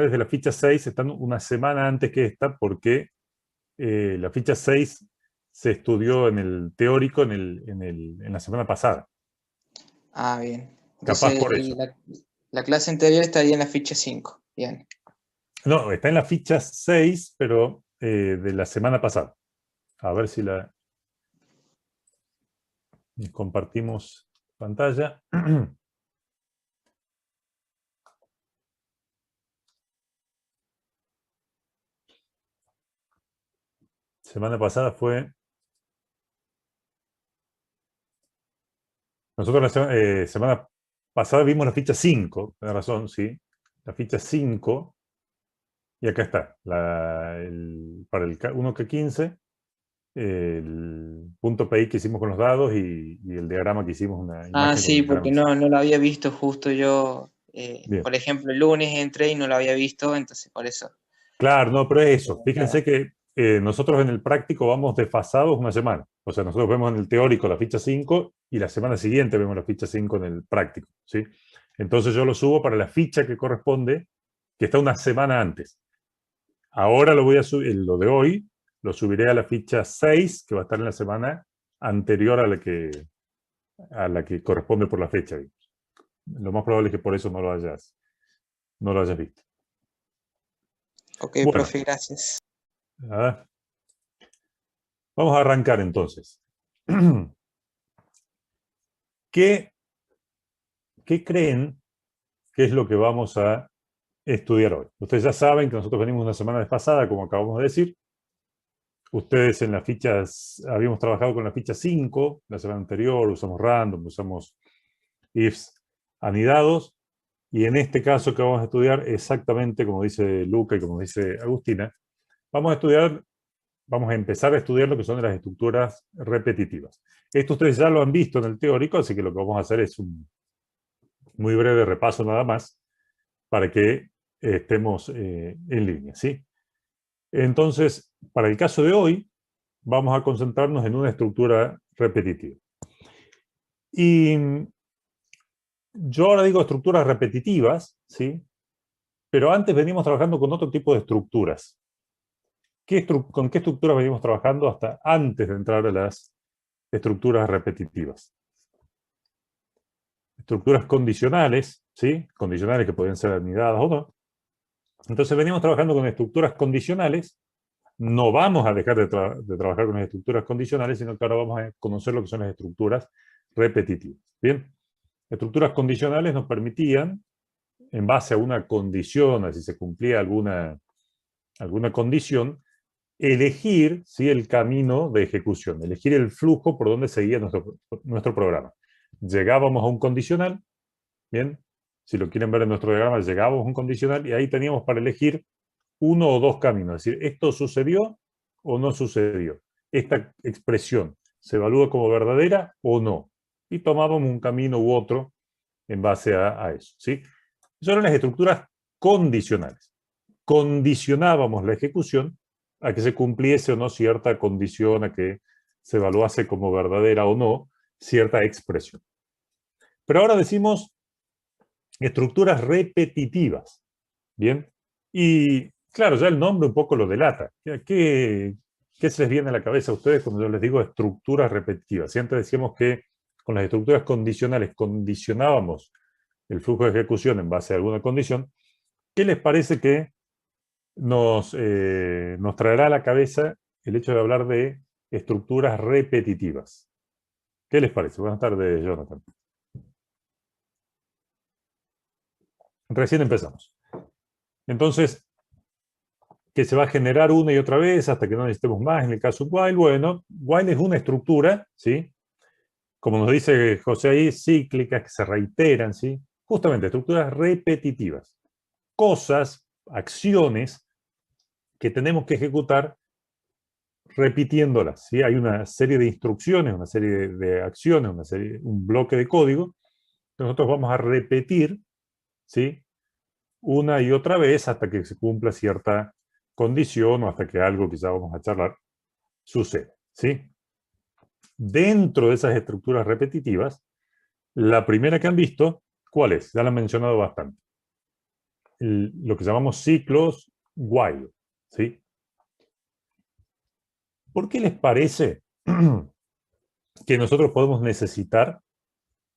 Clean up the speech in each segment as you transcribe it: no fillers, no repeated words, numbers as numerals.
de la ficha 6 están una semana antes que esta porque la ficha 6 se estudió en el teórico en la semana pasada. Ah, bien. Capaz Entonces, por eso. la clase anterior estaría en la ficha 5. Bien. No, está en la ficha 6, pero de la semana pasada. A ver si la compartimos pantalla. Semana pasada fue... Nosotros la semana pasada vimos la ficha 5, tenés razón, sí. La ficha 5, y acá está. Para el 1K15, el punto PI que hicimos con los dados y el diagrama que hicimos, una Ah, imagen con sí, el diagrama porque que hicimos. no lo había visto justo yo. Bien. Por ejemplo, el lunes entré y no lo había visto, entonces por eso. Claro, no, pero es eso. Preguntaba. Fíjense que nosotros en el práctico vamos desfasados una semana. O sea, nosotros vemos en el teórico la ficha 5 y la semana siguiente vemos la ficha 5 en el práctico, ¿sí? Entonces yo lo subo para la ficha que corresponde, que está una semana antes. Ahora lo voy a subir, lo de hoy, lo subiré a la ficha 6, que va a estar en la semana anterior a la que corresponde por la fecha. Lo más probable es que por eso no lo hayas visto. Ok, Bueno, profe, gracias. ah, vamos a arrancar entonces. ¿Qué, ¿Qué creen que es lo que vamos a estudiar hoy? Ustedes ya saben que nosotros venimos una semana desfasada, como acabamos de decir. Ustedes en las fichas, habíamos trabajado con la ficha 5 la semana anterior, usamos random, usamos ifs anidados, y en este caso que vamos a estudiar, exactamente como dice Luca y como dice Agustina, vamos a empezar a estudiar lo que son las estructuras repetitivas. Esto ustedes ya lo han visto en el teórico, así que lo que vamos a hacer es un muy breve repaso nada más para que estemos en línea, ¿sí? Entonces, para el caso de hoy, vamos a concentrarnos en una estructura repetitiva. Y yo ahora digo estructuras repetitivas, ¿sí? Pero antes venimos trabajando con otro tipo de estructuras. ¿Con qué estructuras venimos trabajando hasta antes de entrar a las estructuras repetitivas? Estructuras condicionales, ¿sí? Condicionales que pueden ser anidadas o no. Entonces venimos trabajando con estructuras condicionales. No vamos a dejar de trabajar con las estructuras condicionales, sino que ahora vamos a conocer lo que son las estructuras repetitivas. Bien, estructuras condicionales nos permitían, en base a una condición, a si se cumplía alguna condición, elegir, ¿sí?, el camino de ejecución, elegir el flujo por donde seguía nuestro programa. Llegábamos a un condicional, bien, si lo quieren ver en nuestro diagrama, llegábamos a un condicional y ahí teníamos para elegir uno o dos caminos, es decir, ¿esto sucedió o no sucedió? ¿Esta expresión se evalúa como verdadera o no? Y tomábamos un camino u otro en base a eso, ¿sí? Esas eran las estructuras condicionales. Condicionábamos la ejecución a que se cumpliese o no cierta condición, a que se evaluase como verdadera o no cierta expresión. Pero ahora decimos estructuras repetitivas, ¿bien? Y claro, ya el nombre un poco lo delata. ¿Qué se les viene a la cabeza a ustedes cuando yo les digo estructuras repetitivas? Siempre decíamos que con las estructuras condicionales condicionábamos el flujo de ejecución en base a alguna condición. ¿Qué les parece que nos traerá a la cabeza el hecho de hablar de estructuras repetitivas? ¿Qué les parece? Buenas tardes, Jonathan. Recién empezamos. Entonces, que se va a generar una y otra vez hasta que no necesitemos más. En el caso while, bueno, while es una estructura, ¿sí? Como nos dice José ahí, cíclicas que se reiteran, ¿sí? Justamente, estructuras repetitivas. Cosas, acciones que tenemos que ejecutar repitiéndolas, ¿sí? Hay una serie de instrucciones, una serie de acciones, un bloque de código que nosotros vamos a repetir, ¿sí?, una y otra vez hasta que se cumpla cierta condición o hasta que algo que ya vamos a charlar suceda, ¿sí? Dentro de esas estructuras repetitivas, la primera que han visto, ¿cuál es? Ya la han mencionado bastante. lo que llamamos ciclos while, ¿sí? ¿Por qué les parece que nosotros podemos necesitar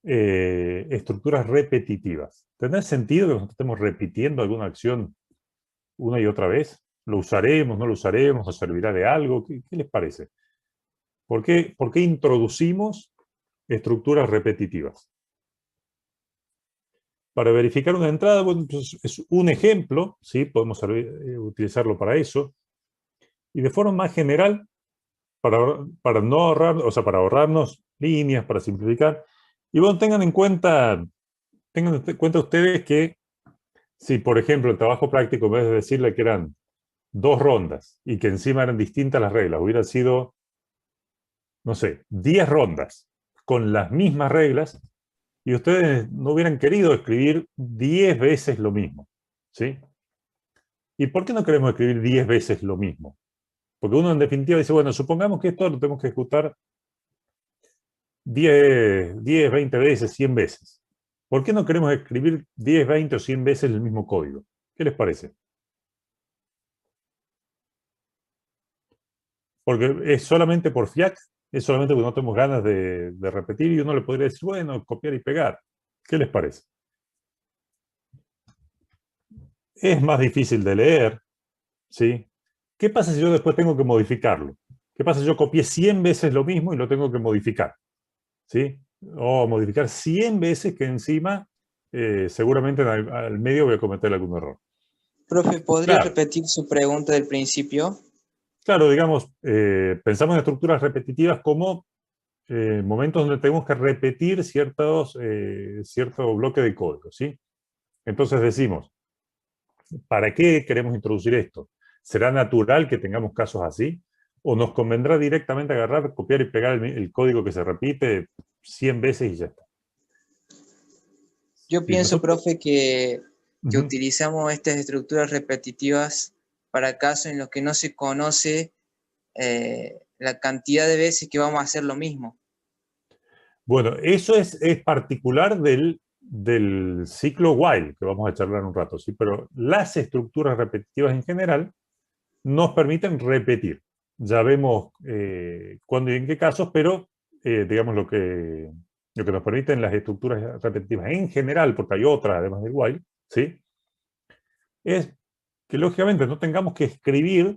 estructuras repetitivas? ¿Tendrá sentido que nosotros estemos repitiendo alguna acción una y otra vez? ¿Lo usaremos, no lo usaremos? ¿Nos servirá de algo? ¿Qué les parece? ¿Por qué introducimos estructuras repetitivas? Para verificar una entrada, bueno, pues es un ejemplo, ¿sí? Podemos utilizarlo para eso. Y de forma más general, para no ahorrar, o sea, para ahorrarnos líneas, para simplificar. Y bueno, tengan en cuenta ustedes que si, por ejemplo, el trabajo práctico, en vez de decirle que eran 2 rondas y que encima eran distintas las reglas, hubiera sido, no sé, 10 rondas con las mismas reglas, y ustedes no hubieran querido escribir 10 veces lo mismo, ¿sí? ¿Y por qué no queremos escribir 10 veces lo mismo? Porque uno en definitiva dice, bueno, supongamos que esto lo tenemos que ejecutar 10, 20 veces, 100 veces. ¿Por qué no queremos escribir 10, 20 o 100 veces el mismo código? ¿Qué les parece? Porque es solamente por fiat, es solamente porque no tenemos ganas de repetir, y uno le podría decir, bueno, copiar y pegar. ¿Qué les parece? Es más difícil de leer, ¿sí? ¿Qué pasa si yo después tengo que modificarlo? ¿Qué pasa si yo copié 100 veces lo mismo y lo tengo que modificar? ¿Sí? O modificar 100 veces que encima seguramente al medio voy a cometer algún error. Profe, ¿podría Claro, repetir su pregunta del principio? claro, digamos, pensamos en estructuras repetitivas como momentos donde tenemos que repetir cierto bloque de código, ¿sí? Entonces decimos, ¿para qué queremos introducir esto? ¿Será natural que tengamos casos así? ¿O nos convendrá directamente agarrar, copiar y pegar el código que se repite 100 veces y ya está? Yo Y pienso, nosotros, profe, que uh-huh. utilizamos estas estructuras repetitivas para casos en los que no se conoce la cantidad de veces que vamos a hacer lo mismo. Bueno, eso es particular del ciclo while, que vamos a charlar un rato, ¿sí? Pero las estructuras repetitivas en general nos permiten repetir. Ya vemos cuándo y en qué casos, pero digamos lo que nos permiten las estructuras repetitivas en general, porque hay otras además del while, ¿sí? Es que lógicamente no tengamos que escribir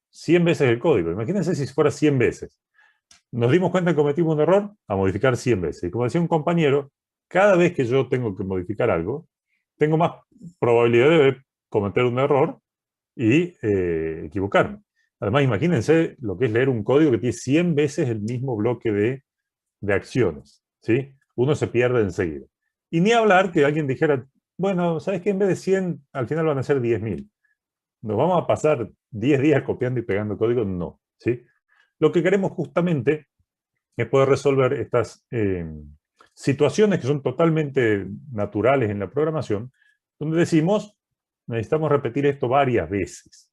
100 veces el código. Imagínense si fuera 100 veces. Nos dimos cuenta que cometimos un error, a modificar 100 veces. Y como decía un compañero, cada vez que yo tengo que modificar algo, tengo más probabilidad de cometer un error y equivocarme. Además, imagínense lo que es leer un código que tiene 100 veces el mismo bloque de acciones, ¿sí? Uno se pierde enseguida. Y ni hablar que alguien dijera, bueno, ¿sabes qué? En vez de 100, al final van a ser 10.000. ¿Nos vamos a pasar 10 días copiando y pegando código? No, ¿sí? Lo que queremos justamente es poder resolver estas situaciones que son totalmente naturales en la programación, donde decimos, necesitamos repetir esto varias veces.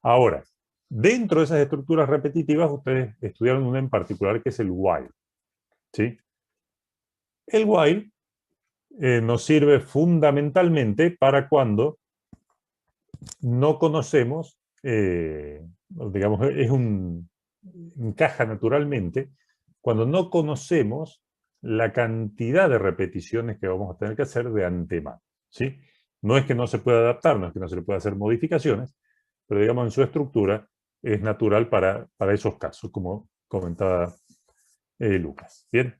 Ahora, dentro de esas estructuras repetitivas, ustedes estudiaron una en particular que es el while, ¿sí? El while nos sirve fundamentalmente para cuando no conocemos, digamos, encaja naturalmente, cuando no conocemos la cantidad de repeticiones que vamos a tener que hacer de antemano, ¿sí? No es que no se pueda adaptar, no es que no se le pueda hacer modificaciones, pero digamos en su estructura es natural para esos casos, como comentaba Lucas. Bien.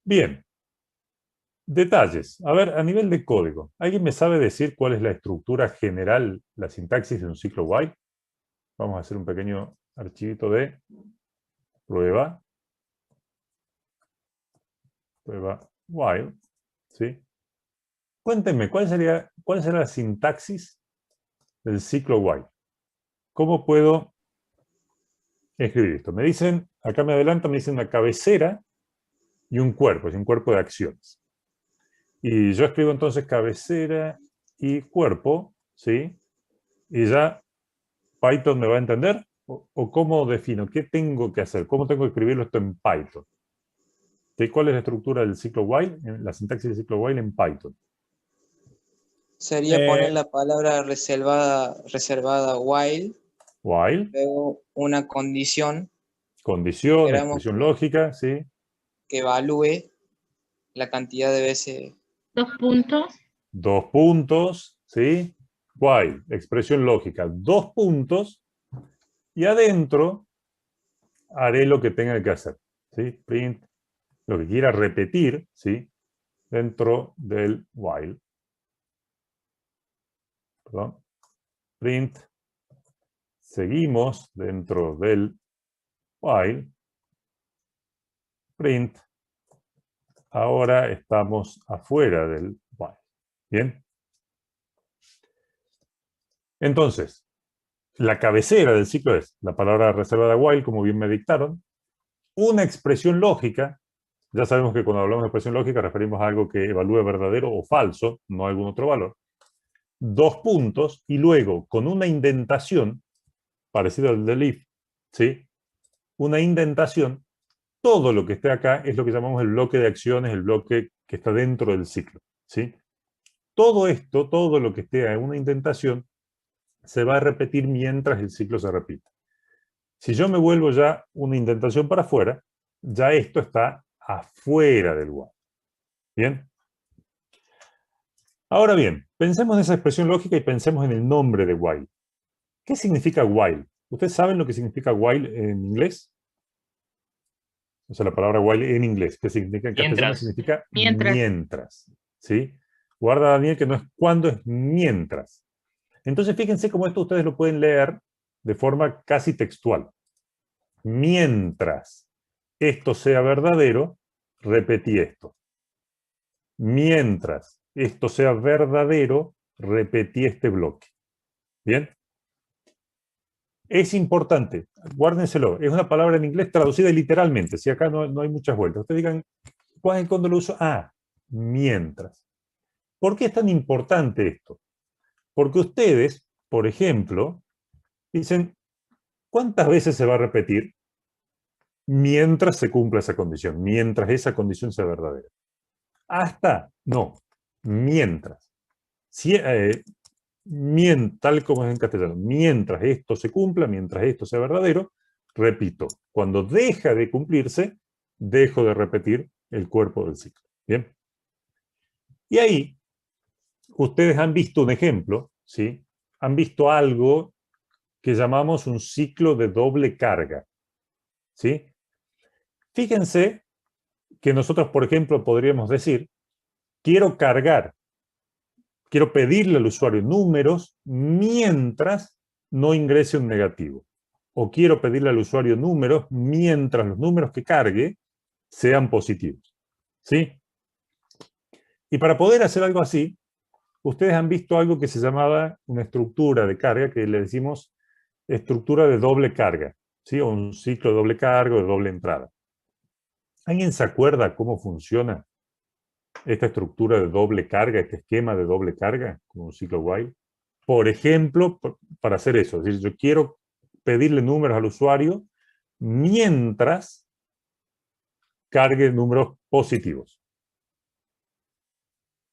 Bien. Detalles. A ver, a nivel de código, ¿alguien me sabe decir cuál es la estructura general, la sintaxis de un ciclo while? Vamos a hacer un pequeño archivito de prueba while, ¿sí? Cuéntenme, ¿cuál sería la sintaxis del ciclo while? ¿Cómo puedo escribir esto? Me dicen, acá me adelanto, me dicen una cabecera y un cuerpo, es un cuerpo de acciones. Y yo escribo entonces cabecera y cuerpo, ¿sí? Y ya Python me va a entender, o cómo defino, qué tengo que hacer, cómo tengo que escribirlo esto en Python. ¿Sí? ¿Cuál es la estructura del ciclo while, la sintaxis del ciclo while en Python? Sería poner Eh, la palabra reservada while, while, luego una condición que condición, queramos expresión lógica, ¿sí? que evalúe la cantidad de veces. Dos puntos. Dos puntos, ¿sí? While, expresión lógica, dos puntos, y adentro haré lo que tenga que hacer, ¿sí? Print, lo que quiera repetir, ¿sí? Dentro del while. Perdón. Print, seguimos dentro del while. Print, ahora estamos afuera del while. ¿Bien? Entonces, la cabecera del ciclo es la palabra reservada while, como bien me dictaron, una expresión lógica. Ya sabemos que cuando hablamos de expresión lógica referimos a algo que evalúe verdadero o falso, no algún otro valor. Dos puntos y luego con una indentación, parecida al del if, ¿sí? Una indentación, todo lo que esté acá es lo que llamamos el bloque de acciones, el bloque que está dentro del ciclo, ¿sí? Todo esto, todo lo que esté en una indentación, se va a repetir mientras el ciclo se repite. Si yo me vuelvo ya una indentación para afuera, ya esto está afuera del while. ¿Bien? Ahora bien, pensemos en esa expresión lógica y pensemos en el nombre de while. ¿Qué significa while? ¿Ustedes saben lo que significa while en inglés? O sea, la palabra while en inglés. ¿Qué significa? En castellano Mientras. significa Mientras. mientras. ¿Sí? Guarda, Daniel, que no es cuando, es mientras. Entonces, fíjense cómo esto ustedes lo pueden leer de forma casi textual. Mientras esto sea verdadero, repetí esto. Mientras esto sea verdadero, repetí este bloque. ¿Bien? Es importante, guárdenselo, es una palabra en inglés traducida literalmente, si acá no hay muchas vueltas. Ustedes digan, ¿cuál es cuando lo uso? Ah, mientras. ¿Por qué es tan importante esto? Porque ustedes, por ejemplo, dicen, ¿cuántas veces se va a repetir mientras se cumpla esa condición? Mientras esa condición sea verdadera. Hasta, no, mientras. Si, tal como es en castellano, mientras esto se cumpla, mientras esto sea verdadero, repito, cuando deja de cumplirse, dejo de repetir el cuerpo del ciclo. ¿Bien? Y ahí, ustedes han visto un ejemplo, ¿sí? Han visto algo que llamamos un ciclo de doble carga, ¿sí? Fíjense que nosotros, por ejemplo, podríamos decir, quiero cargar, quiero pedirle al usuario números mientras no ingrese un negativo. O quiero pedirle al usuario números mientras los números que cargue sean positivos. ¿Sí? Y para poder hacer algo así, ustedes han visto algo que se llamaba una estructura de carga, que le decimos estructura de doble carga, ¿sí? O un ciclo de doble carga o de doble entrada. ¿Alguien se acuerda cómo funciona esta estructura de doble carga, este esquema de doble carga, como un ciclo while? Por ejemplo, para hacer eso, es decir, yo quiero pedirle números al usuario mientras cargue números positivos.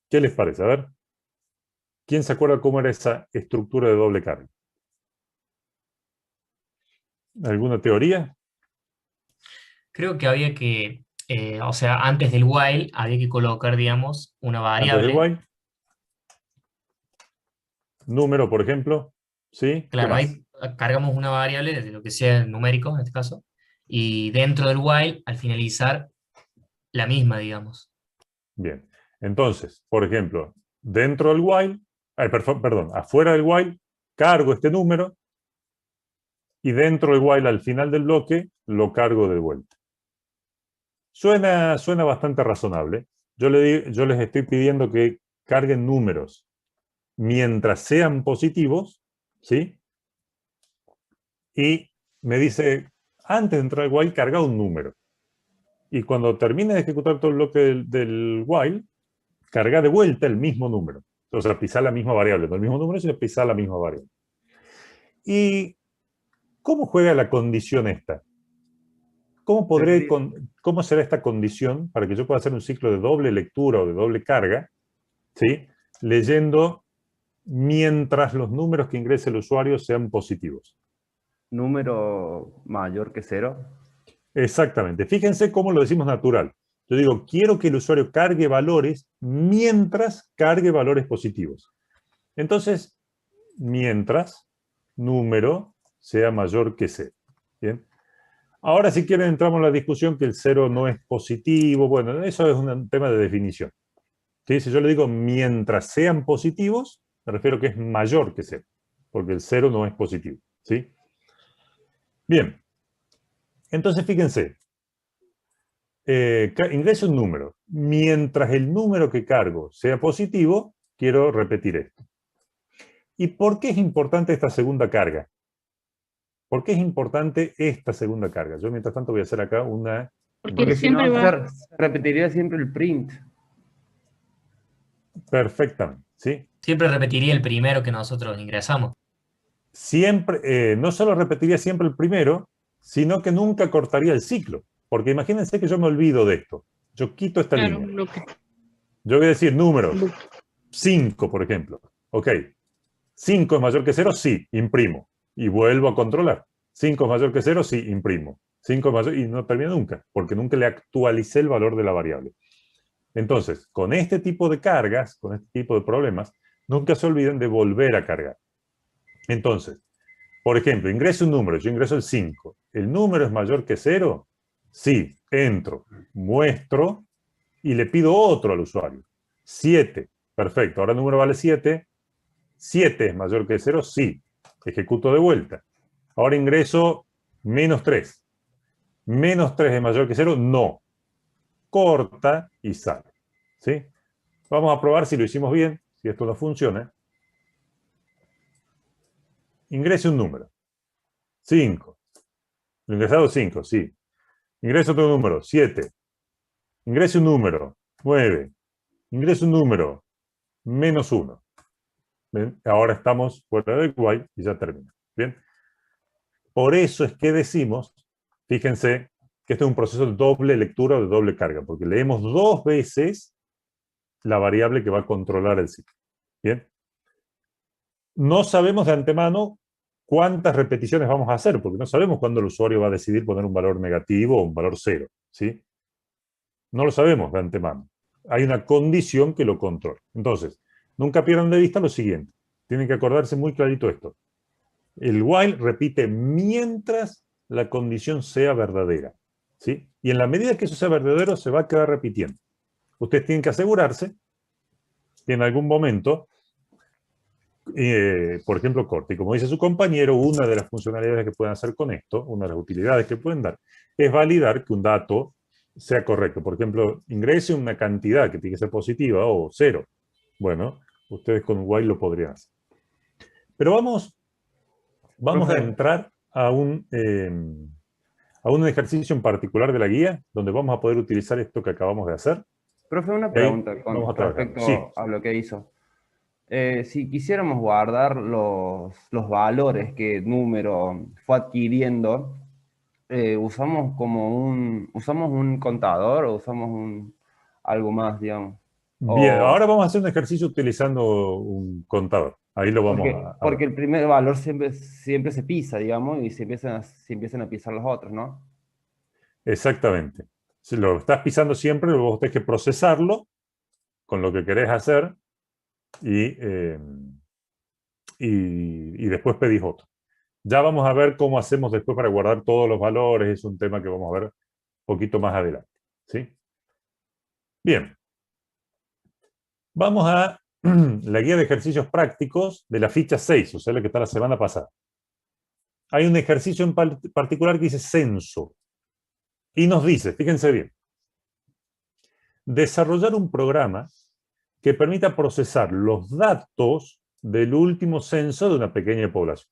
¿Qué les parece? A ver, ¿quién se acuerda cómo era esa estructura de doble carga? ¿Alguna teoría? Creo que había que, o sea, antes del while había que colocar, digamos, una Antes del variable. while, número, por ejemplo, ¿sí? ¿Qué Claro, más? ahí cargamos una variable de lo que sea numérico en este caso. Y dentro del while, al finalizar, la misma, digamos. Bien. Entonces, por ejemplo, dentro del while, perdón, afuera del while, cargo este número y dentro del while, al final del bloque, lo cargo de vuelta. Suena bastante razonable. Yo les estoy pidiendo que carguen números mientras sean positivos, ¿sí? Y me dice, antes de entrar al while, carga un número. Y cuando termine de ejecutar todo el bloque del while, carga de vuelta el mismo número. O sea, pisar la misma variable, no el mismo número, sino pisar la misma variable. ¿Y cómo juega la condición esta? ¿Cómo será esta condición para que yo pueda hacer un ciclo de doble lectura o de doble carga, ¿sí? Leyendo mientras los números que ingrese el usuario sean positivos. Número mayor que 0. Exactamente. Fíjense cómo lo decimos natural. Yo digo, quiero que el usuario cargue valores mientras cargue valores positivos. Entonces, mientras número sea mayor que 0. ¿Bien? Ahora, si quieren, entramos en la discusión que el 0 no es positivo. Bueno, eso es un tema de definición. ¿Sí? Si yo le digo mientras sean positivos, me refiero que es mayor que 0, porque el 0 no es positivo. ¿Sí? Bien. Entonces, fíjense. Ingreso un número. Mientras el número que cargo sea positivo, quiero repetir esto. ¿Y por qué es importante esta segunda carga? ¿Por qué es importante esta segunda carga? Yo, mientras tanto, voy a hacer acá una... Porque si no, repetiría siempre el print. Perfectamente, ¿sí? Siempre repetiría el primero que nosotros ingresamos. Siempre, no solo repetiría siempre el primero, sino que nunca cortaría el ciclo. Porque imagínense que yo me olvido de esto. Yo quito esta línea. Yo voy a decir números. 5, por ejemplo. Ok. 5 es mayor que 0, sí, imprimo. Y vuelvo a controlar. 5 es mayor que 0, sí, imprimo. 5 es mayor, y no termina nunca, porque nunca le actualicé el valor de la variable. Entonces, con este tipo de cargas, con este tipo de problemas, nunca se olviden de volver a cargar. Entonces, por ejemplo, ingreso un número, yo ingreso el 5. ¿El número es mayor que 0? Sí, entro, muestro y le pido otro al usuario. 7, perfecto, ahora el número vale 7. 7 es mayor que 0, sí, ejecuto de vuelta. Ahora ingreso menos 3. Menos 3 es mayor que 0, no. Corta y sale. ¿Sí? Vamos a probar si lo hicimos bien, si esto no funciona. Ingrese un número. 5. Lo ingresado 5, sí. Ingreso otro número, 7. Ingrese un número, 9. Ingreso un número, menos 1. ¿Ven? Ahora estamos fuera del while y ya termina. ¿Bien? Por eso es que decimos, fíjense, que este es un proceso de doble lectura o de doble carga, porque leemos 2 veces la variable que va a controlar el ciclo. ¿Bien? No sabemos de antemano cuántas repeticiones vamos a hacer, porque no sabemos cuándo el usuario va a decidir poner un valor negativo o un valor 0. ¿Sí? No lo sabemos de antemano. Hay una condición que lo controla. Entonces, nunca pierdan de vista lo siguiente. Tienen que acordarse muy clarito esto. El while repite mientras la condición sea verdadera. ¿Sí? Y en la medida que eso sea verdadero, se va a quedar repitiendo. Ustedes tienen que asegurarse que en algún momento, por ejemplo, corte. Y como dice su compañero, una de las funcionalidades que pueden hacer con esto, una de las utilidades que pueden dar, es validar que un dato sea correcto. Por ejemplo, ingrese una cantidad que tiene que ser positiva o 0. Bueno, ustedes con while lo podrían hacer. Pero vamos a entrar a un ejercicio en particular de la guía, donde vamos a poder utilizar esto que acabamos de hacer. Profe, una pregunta con respecto a lo que hizo. Si quisiéramos guardar los valores que el número fue adquiriendo, ¿usamos un contador o usamos algo más, digamos? Bien, ahora vamos a hacer un ejercicio utilizando un contador. Ahí lo vamos porque el primer valor siempre se pisa, digamos, y se empiezan a pisar los otros, ¿no? Exactamente. Si lo estás pisando siempre, vos tenés que procesarlo con lo que querés hacer y después pedís otro. Ya vamos a ver cómo hacemos después para guardar todos los valores. Es un tema que vamos a ver un poquito más adelante. ¿Sí? Bien. Vamos a la guía de ejercicios prácticos de la ficha 6, o sea, la que está la semana pasada. Hay un ejercicio en particular que dice censo. Y nos dice, fíjense bien, desarrollar un programa que permita procesar los datos del último censo de una pequeña población.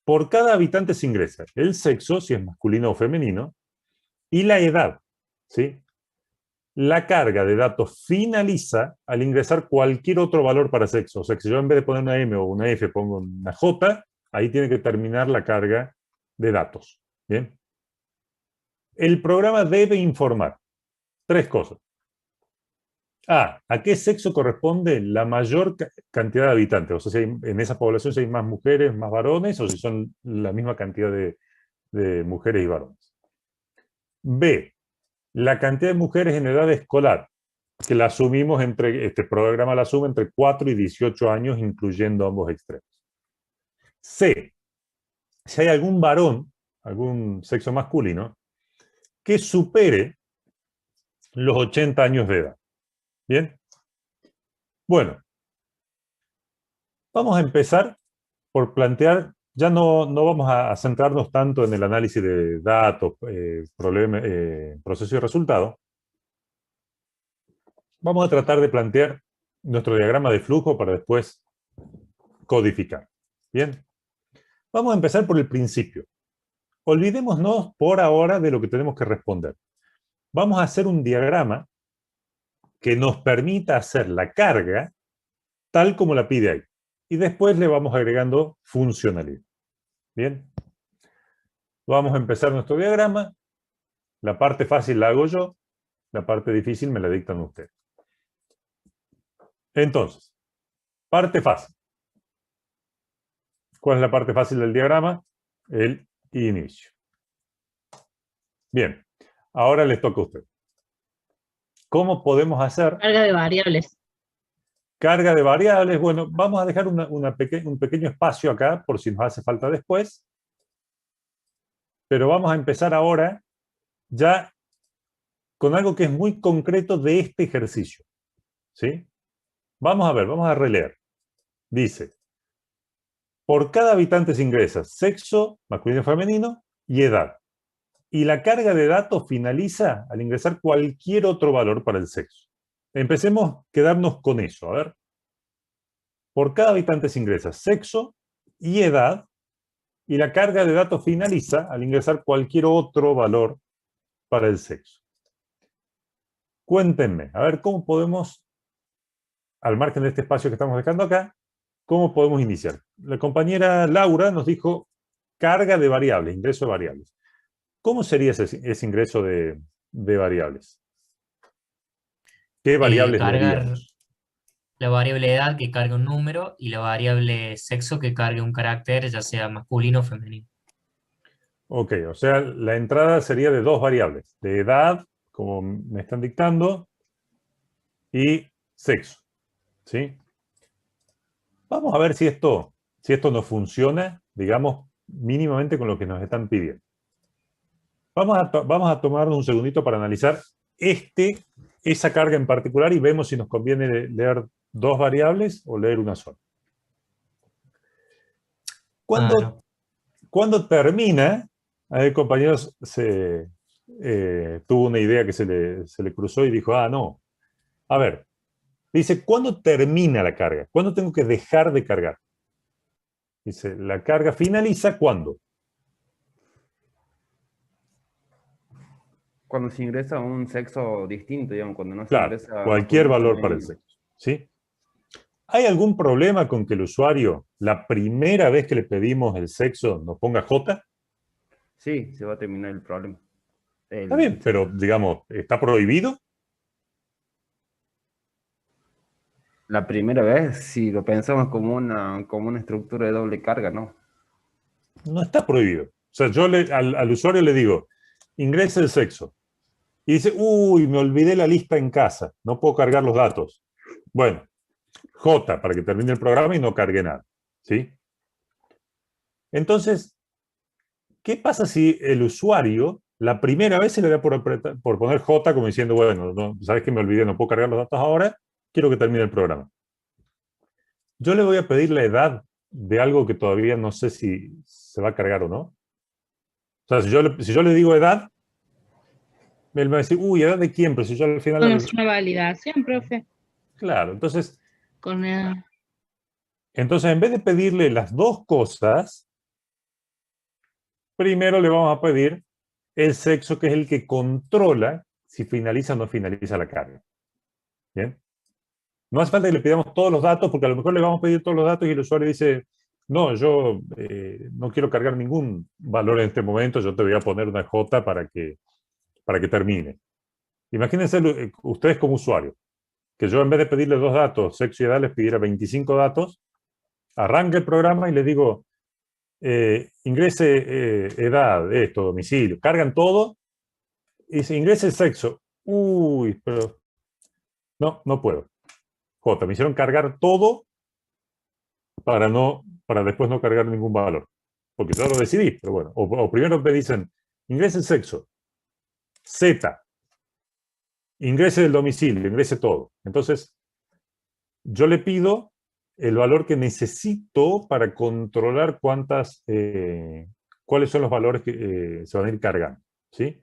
Por cada habitante se ingresa el sexo, si es masculino o femenino, y la edad. ¿Sí? La carga de datos finaliza al ingresar cualquier otro valor para sexo. O sea, que si yo en vez de poner una M o una F pongo una J, ahí tiene que terminar la carga de datos. ¿Bien? El programa debe informar 3 cosas. ¿a qué sexo corresponde la mayor cantidad de habitantes? O sea, si en esa población si hay más mujeres, más varones, o si son la misma cantidad de mujeres y varones. B, la cantidad de mujeres en edad escolar, que la asumimos este programa la asume entre 4 y 18 años, incluyendo ambos extremos. C, si hay algún varón, algún sexo masculino, que supere los 80 años de edad. ¿Bien? Bueno, vamos a empezar por plantear, ya no vamos a centrarnos tanto en el análisis de datos, proceso y resultado. Vamos a tratar de plantear nuestro diagrama de flujo para después codificar. ¿Bien? Vamos a empezar por el principio. Olvidémonos por ahora de lo que tenemos que responder. Vamos a hacer un diagrama que nos permita hacer la carga tal como la pide ahí. Y después le vamos agregando funcionalidad. ¿Bien? Vamos a empezar nuestro diagrama. La parte fácil la hago yo. La parte difícil me la dictan ustedes. Entonces, parte fácil. ¿Cuál es la parte fácil del diagrama? El inicio. Bien. Ahora les toca a ustedes. ¿Cómo podemos hacer? Carga de variables. Carga de variables. Bueno, vamos a dejar un pequeño espacio acá por si nos hace falta después. Pero vamos a empezar ahora ya con algo que es muy concreto de este ejercicio. ¿Sí? Vamos a ver, vamos a releer. Dice, por cada habitante se ingresa sexo, masculino y femenino, y edad. Y la carga de datos finaliza al ingresar cualquier otro valor para el sexo. Empecemos a quedarnos con eso. A ver. Por cada habitante se ingresa sexo y edad, y la carga de datos finaliza al ingresar cualquier otro valor para el sexo. Cuéntenme, a ver cómo podemos, al margen de este espacio que estamos dejando acá, cómo podemos iniciar. La compañera Laura nos dijo carga de variables, ingreso de variables. ¿Cómo sería ese ingreso de variables? ¿Qué variables leeríamos? La variable edad que cargue un número y la variable sexo que cargue un carácter, ya sea masculino o femenino. Ok, o sea, la entrada sería de dos variables, de edad, como me están dictando, y sexo. ¿Sí? Vamos a ver si esto nos funciona, digamos, mínimamente con lo que nos están pidiendo. Vamos a tomarnos un segundito para analizar esa carga en particular y vemos si nos conviene leer dos variables o leer una sola. Cuando termina, el compañero tuvo una idea que se le cruzó y dijo, no. A ver, dice, ¿cuándo termina la carga? ¿Cuándo tengo que dejar de cargar? Dice, la carga finaliza ¿cuándo? Cuando se ingresa a un sexo distinto, digamos, cuando no se ingresa... Cualquier valor para el sexo, ¿sí? ¿Hay algún problema con que el usuario, la primera vez que le pedimos el sexo, nos ponga J? Sí, se va a terminar el problema. Está bien, pero, digamos, ¿está prohibido? La primera vez, si lo pensamos como una estructura de doble carga, ¿no? No está prohibido. O sea, yo al usuario le digo, ingrese el sexo. Y dice, uy, me olvidé la lista en casa, no puedo cargar los datos. Bueno, J para que termine el programa y no cargue nada. ¿Sí? Entonces, ¿qué pasa si el usuario la primera vez se le da por poner J como diciendo, bueno, no, sabes que me olvidé, no puedo cargar los datos ahora, quiero que termine el programa? Yo le voy a pedir la edad de algo que todavía no sé si se va a cargar o no. O sea, si yo le digo edad, él me va a decir, uy, ¿edad de quién? Pero si yo al final... Es una validación, profe. Claro, entonces... Con edad. Entonces, en vez de pedirle las dos cosas, primero le vamos a pedir el sexo, que es el que controla si finaliza o no finaliza la carga. ¿Bien? No hace falta que le pidamos todos los datos, porque a lo mejor le vamos a pedir todos los datos y el usuario dice, no, yo no quiero cargar ningún valor en este momento, yo te voy a poner una J para que termine. Imagínense ustedes como usuario. que yo en vez de pedirle 2 datos, sexo y edad, les pidiera 25 datos, arranque el programa y les digo, ingrese edad, esto, domicilio, cargan todo, y se ingrese el sexo. Uy, pero no puedo. J, me hicieron cargar todo para después no cargar ningún valor. Porque yo lo decidí, pero bueno. O primero me dicen, ingrese el sexo. Z, ingrese el domicilio, ingrese todo. Entonces, yo le pido el valor que necesito para controlar cuáles son los valores que se van a ir cargando. ¿Sí?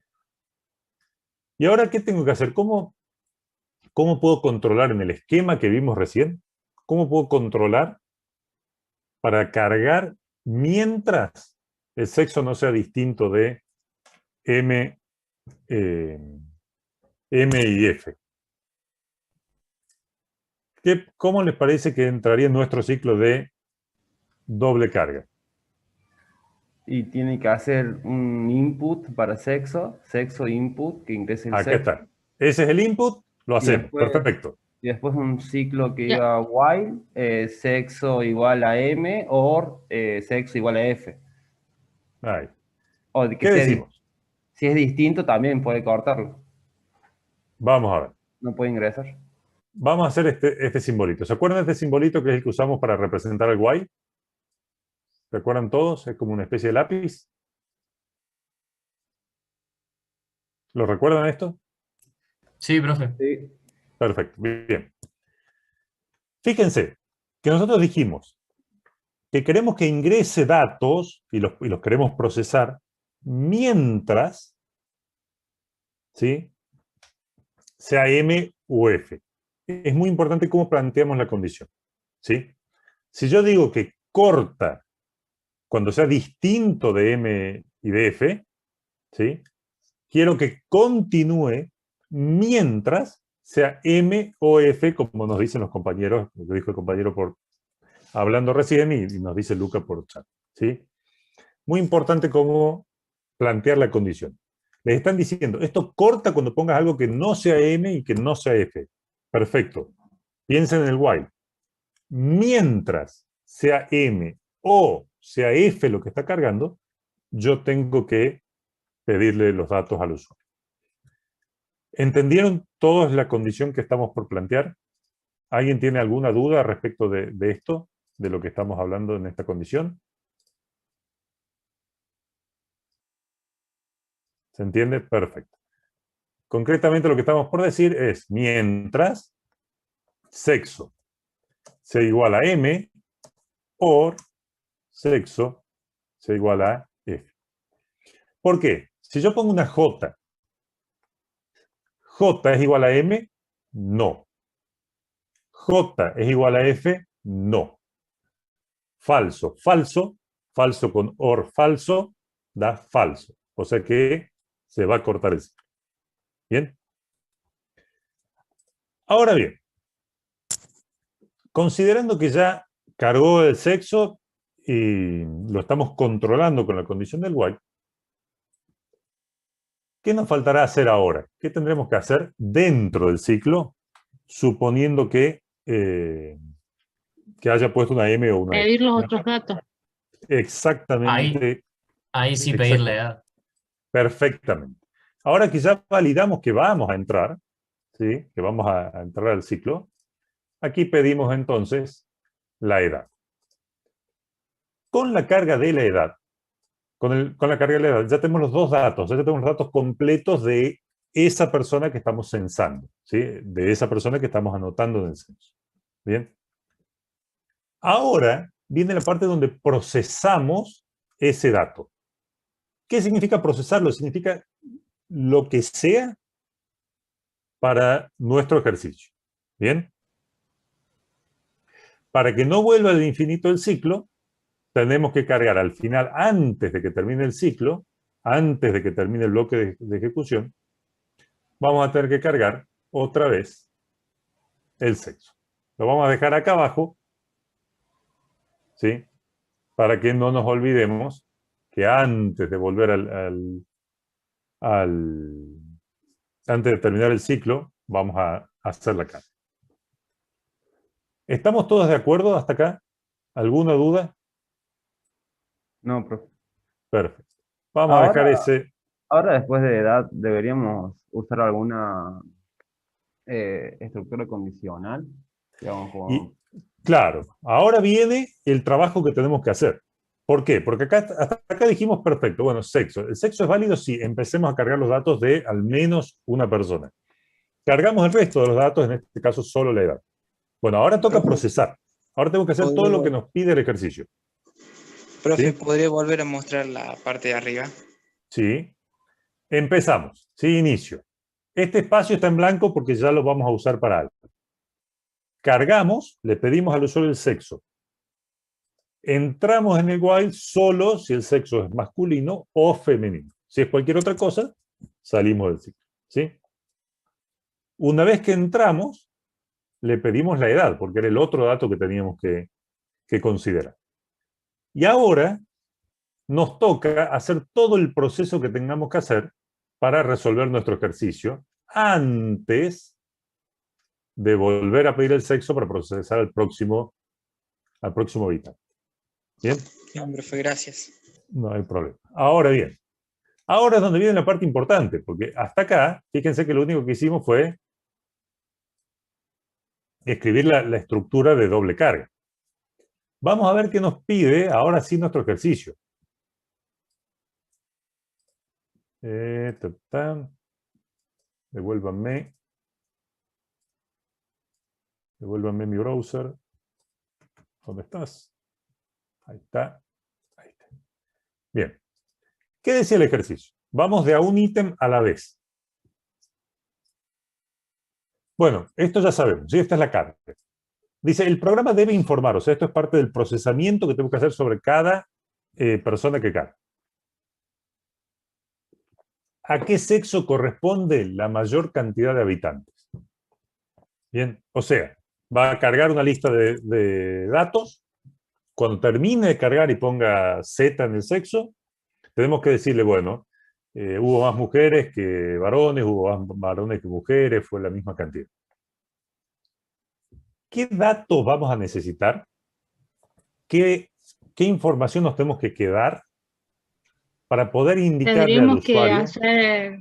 Y ahora, ¿qué tengo que hacer? ¿Cómo puedo controlar en el esquema que vimos recién? ¿Cómo puedo controlar para cargar mientras el sexo no sea distinto de M y F? ¿Cómo les parece que entraría en nuestro ciclo de doble carga? Y tiene que hacer un input para sexo input, que ingrese el Acá sexo. está. Ese es el input, lo hacemos. Después, Perfecto. y después un ciclo que Ya. diga while, sexo igual a M, or sexo igual a F. Ahí. O de que ¿Qué sea decimos? si es distinto, también puede cortarlo. Vamos a ver. No puede ingresar. Vamos a hacer este simbolito. ¿Se acuerdan de este simbolito que es el que usamos para representar el while? ¿Se acuerdan todos? Es como una especie de lápiz. ¿Lo recuerdan esto? Sí, profe. Sí. Perfecto, bien. Fíjense que nosotros dijimos que queremos que ingrese datos y los queremos procesar mientras, ¿sí?, sea M u F. Es muy importante cómo planteamos la condición, ¿sí? Si yo digo que corta cuando sea distinto de M y de F, ¿sí?, quiero que continúe mientras sea M o F, como nos dicen los compañeros, lo dijo el compañero hablando recién y nos dice Luca por chat, ¿sí? Muy importante cómo plantear la condición. Les están diciendo, esto corta cuando pongas algo que no sea M y que no sea F. Perfecto. Piensen en el while. Mientras sea M o sea F lo que está cargando, yo tengo que pedirle los datos al usuario. ¿Entendieron todos la condición que estamos por plantear? ¿Alguien tiene alguna duda respecto de esto, de lo que estamos hablando en esta condición? ¿Se entiende? Perfecto. Concretamente lo que estamos por decir es, mientras sexo sea igual a M, or sexo sea igual a F. ¿Por qué? Si yo pongo una J, ¿J es igual a M? No. ¿J es igual a F? No. Falso, falso, falso con or falso, da falso. O sea que se va a cortar el ciclo. ¿Bien? Ahora bien, considerando que ya cargó el sexo y lo estamos controlando con la condición del while, ¿qué nos faltará hacer ahora? ¿Qué tendremos que hacer dentro del ciclo, suponiendo que haya puesto una M o una F? Pedir los otros datos. Exactamente. Ahí sí pedir la edad. Perfectamente. Ahora que ya validamos que vamos a entrar, ¿sí?, que vamos a entrar al ciclo, aquí pedimos entonces la edad. Con la carga de la edad, con la carga de la edad, ya tenemos los dos datos, ya tenemos los datos completos de esa persona que estamos censando, ¿sí?, de esa persona que estamos anotando en el censo. Bien. Ahora viene la parte donde procesamos ese dato. ¿Qué significa procesarlo? Significa lo que sea para nuestro ejercicio. ¿Bien? Para que no vuelva al infinito el ciclo, tenemos que cargar al final, antes de que termine el ciclo, antes de que termine el bloque de ejecución, vamos a tener que cargar otra vez el sexo. Lo vamos a dejar acá abajo, ¿sí?, para que no nos olvidemos que antes de volver antes de terminar el ciclo, vamos a hacer la carga. ¿Estamos todos de acuerdo hasta acá? ¿Alguna duda? No, profe. Perfecto. Vamos a dejar ese... Ahora, después de edad, deberíamos usar alguna estructura condicional. Digamos, como... Claro, ahora viene el trabajo que tenemos que hacer. ¿Por qué? Porque hasta acá dijimos perfecto, bueno, sexo. ¿El sexo es válido? Sí, empecemos a cargar los datos de al menos una persona. Cargamos el resto de los datos, en este caso solo la edad. Bueno, ahora toca procesar. Ahora tengo que hacer todo lo que nos pide el ejercicio. Profe, ¿Sí? ¿podría volver a mostrar la parte de arriba? Sí. Empezamos. Sí, inicio. Este espacio está en blanco porque ya lo vamos a usar para algo. Cargamos, le pedimos al usuario el sexo. Entramos en el while solo si el sexo es masculino o femenino. Si es cualquier otra cosa, salimos del ciclo. ¿Sí? Una vez que entramos, le pedimos la edad, porque era el otro dato que teníamos que considerar. Y ahora nos toca hacer todo el proceso que tengamos que hacer para resolver nuestro ejercicio antes de volver a pedir el sexo para procesar al próximo habitante. ¿Bien? Bien, profe, gracias. No hay problema. Ahora bien, ahora es donde viene la parte importante, porque hasta acá, fíjense que lo único que hicimos fue escribir la estructura de doble carga. Vamos a ver qué nos pide ahora sí nuestro ejercicio. Devuélvanme mi browser. ¿Dónde estás? Ahí está. Ahí está. Bien. ¿Qué decía el ejercicio? Vamos de a un ítem a la vez. Bueno, esto ya sabemos, ¿sí? Esta es la carga. Dice, el programa debe informar, o sea, esto es parte del procesamiento que tengo que hacer sobre cada persona que carga. ¿A qué sexo corresponde la mayor cantidad de habitantes? Bien, o sea, va a cargar una lista de datos. Cuando termine de cargar y ponga Z en el sexo, tenemos que decirle, bueno, hubo más mujeres que varones, hubo más varones que mujeres, fue la misma cantidad. ¿Qué datos vamos a necesitar? ¿Qué información nos tenemos que quedar para poder indicarle al usuario? Tendríamos que hacer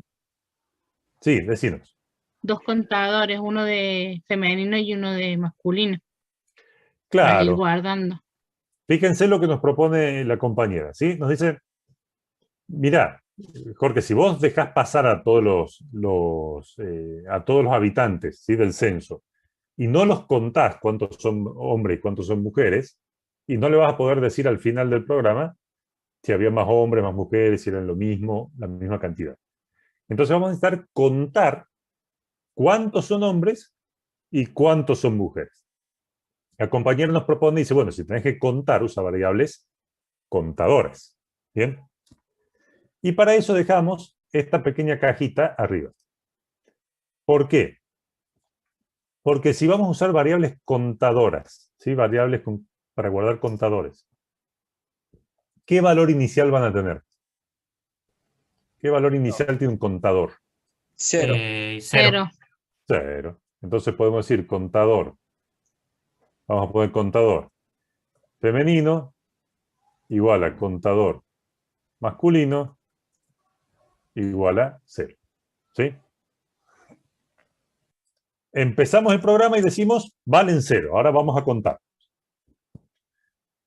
Sí, decinos. 2 contadores, uno de femenino y uno de masculino. Para ir Claro. guardando. Fíjense lo que nos propone la compañera, ¿sí? Nos dice, mirá, Jorge, si vos dejás pasar a todos los habitantes, ¿sí?, del censo y no los contás cuántos son hombres y cuántos son mujeres, y no le vas a poder decir al final del programa si había más hombres, más mujeres, si eran lo mismo, la misma cantidad. Entonces vamos a necesitar contar cuántos son hombres y cuántos son mujeres. La compañera nos propone y dice, bueno, si tenés que contar, usa variables contadoras. ¿Bien? Y para eso dejamos esta pequeña cajita arriba. ¿Por qué? Porque si vamos a usar variables contadoras, ¿sí?, variables para guardar contadores, ¿qué valor inicial van a tener? ¿Qué valor inicial tiene un contador? 0. 0. 0. Entonces podemos decir contador. Vamos a poner contador femenino igual a contador masculino igual a 0. ¿Sí? Empezamos el programa y decimos, valen 0. Ahora vamos a contar.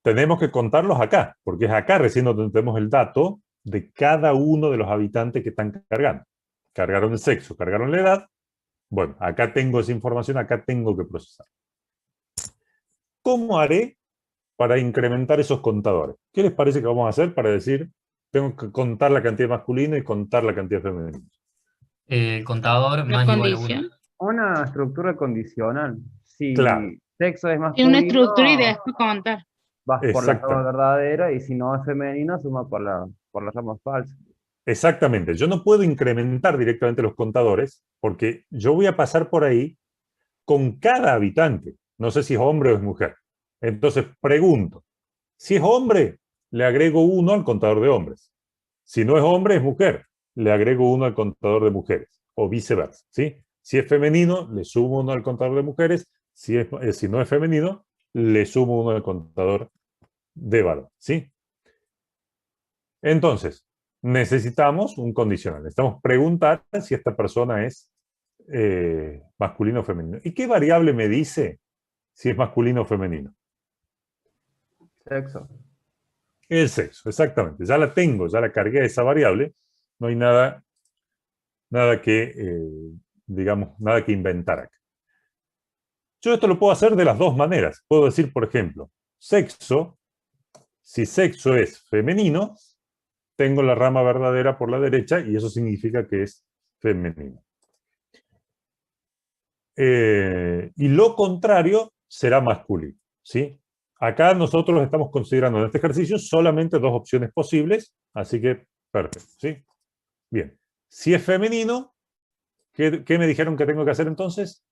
Tenemos que contarlos acá, porque es acá recién donde tenemos el dato de cada uno de los habitantes que están cargando. Cargaron el sexo, cargaron la edad. Bueno, acá tengo esa información, acá tengo que procesar. ¿Cómo haré para incrementar esos contadores? ¿Qué les parece que vamos a hacer para decir, tengo que contar la cantidad masculina y contar la cantidad femenina? El contador La más igual a 1. condición. Una estructura condicional. Si Claro. sexo es Y masculino, una estructura y después contar. vas por la rama Exactamente. verdadera, y si no es femenino, suma por la rama falsa. Exactamente. Yo no puedo incrementar directamente los contadores porque yo voy a pasar por ahí con cada habitante. No sé si es hombre o es mujer. Entonces pregunto, si es hombre, le agrego 1 al contador de hombres. Si no es hombre, es mujer, le agrego 1 al contador de mujeres. O viceversa, ¿sí? Si es femenino, le sumo 1 al contador de mujeres. Si no es femenino, le sumo 1 al contador de varón, ¿sí? Entonces, necesitamos un condicional. Necesitamos preguntar si esta persona es masculino o femenino. ¿Y qué variable me dice si es masculino o femenino? Sexo. El sexo, exactamente. Ya la tengo, ya la cargué a esa variable. No hay nada que, digamos, nada que inventar acá. Yo esto lo puedo hacer de las dos maneras. Puedo decir, por ejemplo, sexo, si sexo es femenino, tengo la rama verdadera por la derecha y eso significa que es femenino. Y lo contrario será masculino, ¿sí? Acá nosotros estamos considerando en este ejercicio solamente 2 opciones posibles, así que perfecto, ¿sí? Bien. Si es femenino, ¿qué me dijeron que tengo que hacer entonces?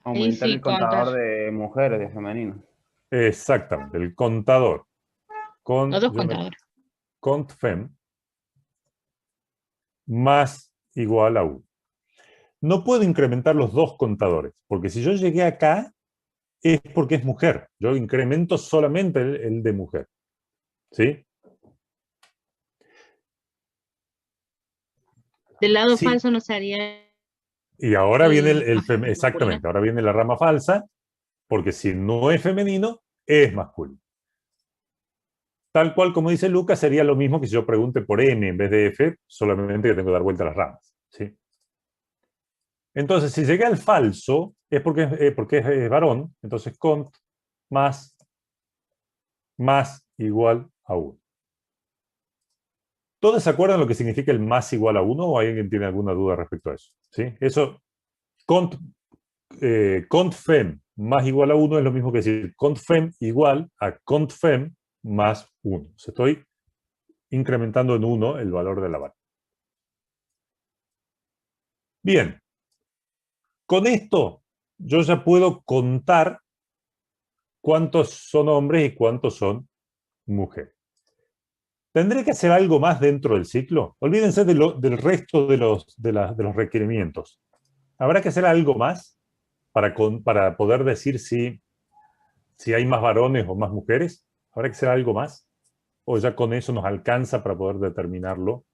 Aumentar el contador de mujeres, de femeninos. Exactamente, el contador. Los dos contadores. Cont fem más igual a 1. No puedo incrementar los 2 contadores, porque si yo llegué acá, es porque es mujer. Yo incremento solamente el de mujer. ¿Sí? Del lado falso no sería. Y ahora viene exactamente, ahora viene la rama falsa, porque si no es femenino, es masculino. Tal cual como dice Lucas, sería lo mismo que si yo pregunte por N en vez de F, solamente que tengo que dar vuelta a las ramas. ¿Sí? Entonces, si llegué al falso, es porque es varón, entonces cont más igual a 1. ¿Todos se acuerdan lo que significa el más igual a 1 o alguien tiene alguna duda respecto a eso? ¿Sí? Eso, cont fem más igual a 1 es lo mismo que decir cont fem igual a cont fem más 1. O sea, estoy incrementando en 1 el valor de la variable. Bien. Con esto, yo ya puedo contar cuántos son hombres y cuántos son mujeres. ¿Tendré que hacer algo más dentro del ciclo? Olvídense del resto de los requerimientos. ¿Habrá que hacer algo más para poder decir si hay más varones o más mujeres? ¿Habrá que hacer algo más? ¿O ya con eso nos alcanza para poder determinarlo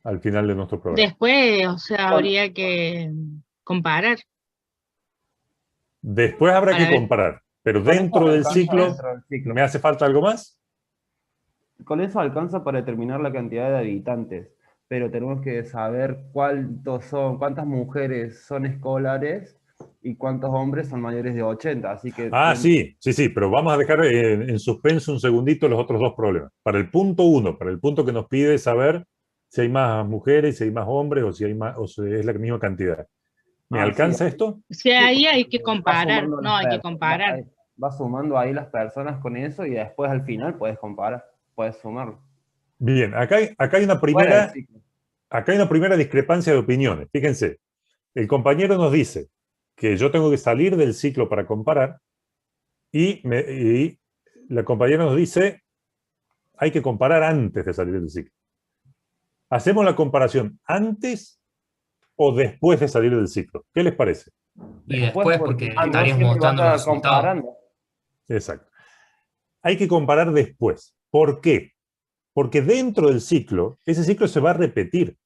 al final de nuestro programa? Después, o sea, habría que comparar. Después habrá que comparar, pero dentro del ciclo, ¿me hace falta algo más? Con eso alcanza para determinar la cantidad de habitantes, pero tenemos que saber cuántas mujeres son escolares y cuántos hombres son mayores de 80. Así que sí, pero vamos a dejar en suspenso un segundito los otros 2 problemas. Para el punto 1, para el punto que nos pide saber si hay más mujeres, si hay más hombres o si es la misma cantidad. ¿Me alcanza esto? Sí, ahí hay que comparar. No, hay que comparar. Vas sumando ahí las personas con eso y después al final puedes comparar, puedes sumarlo. Bien, acá hay una primera discrepancia de opiniones. Fíjense, el compañero nos dice que yo tengo que salir del ciclo para comparar y la compañera nos dice hay que comparar antes de salir del ciclo. ¿Hacemos la comparación antes o después de salir del ciclo? ¿Qué les parece? Y después, porque estaríamos mostrando los resultados. Exacto. Hay que comparar después. ¿Por qué? Porque dentro del ciclo, ese ciclo se va a repetir.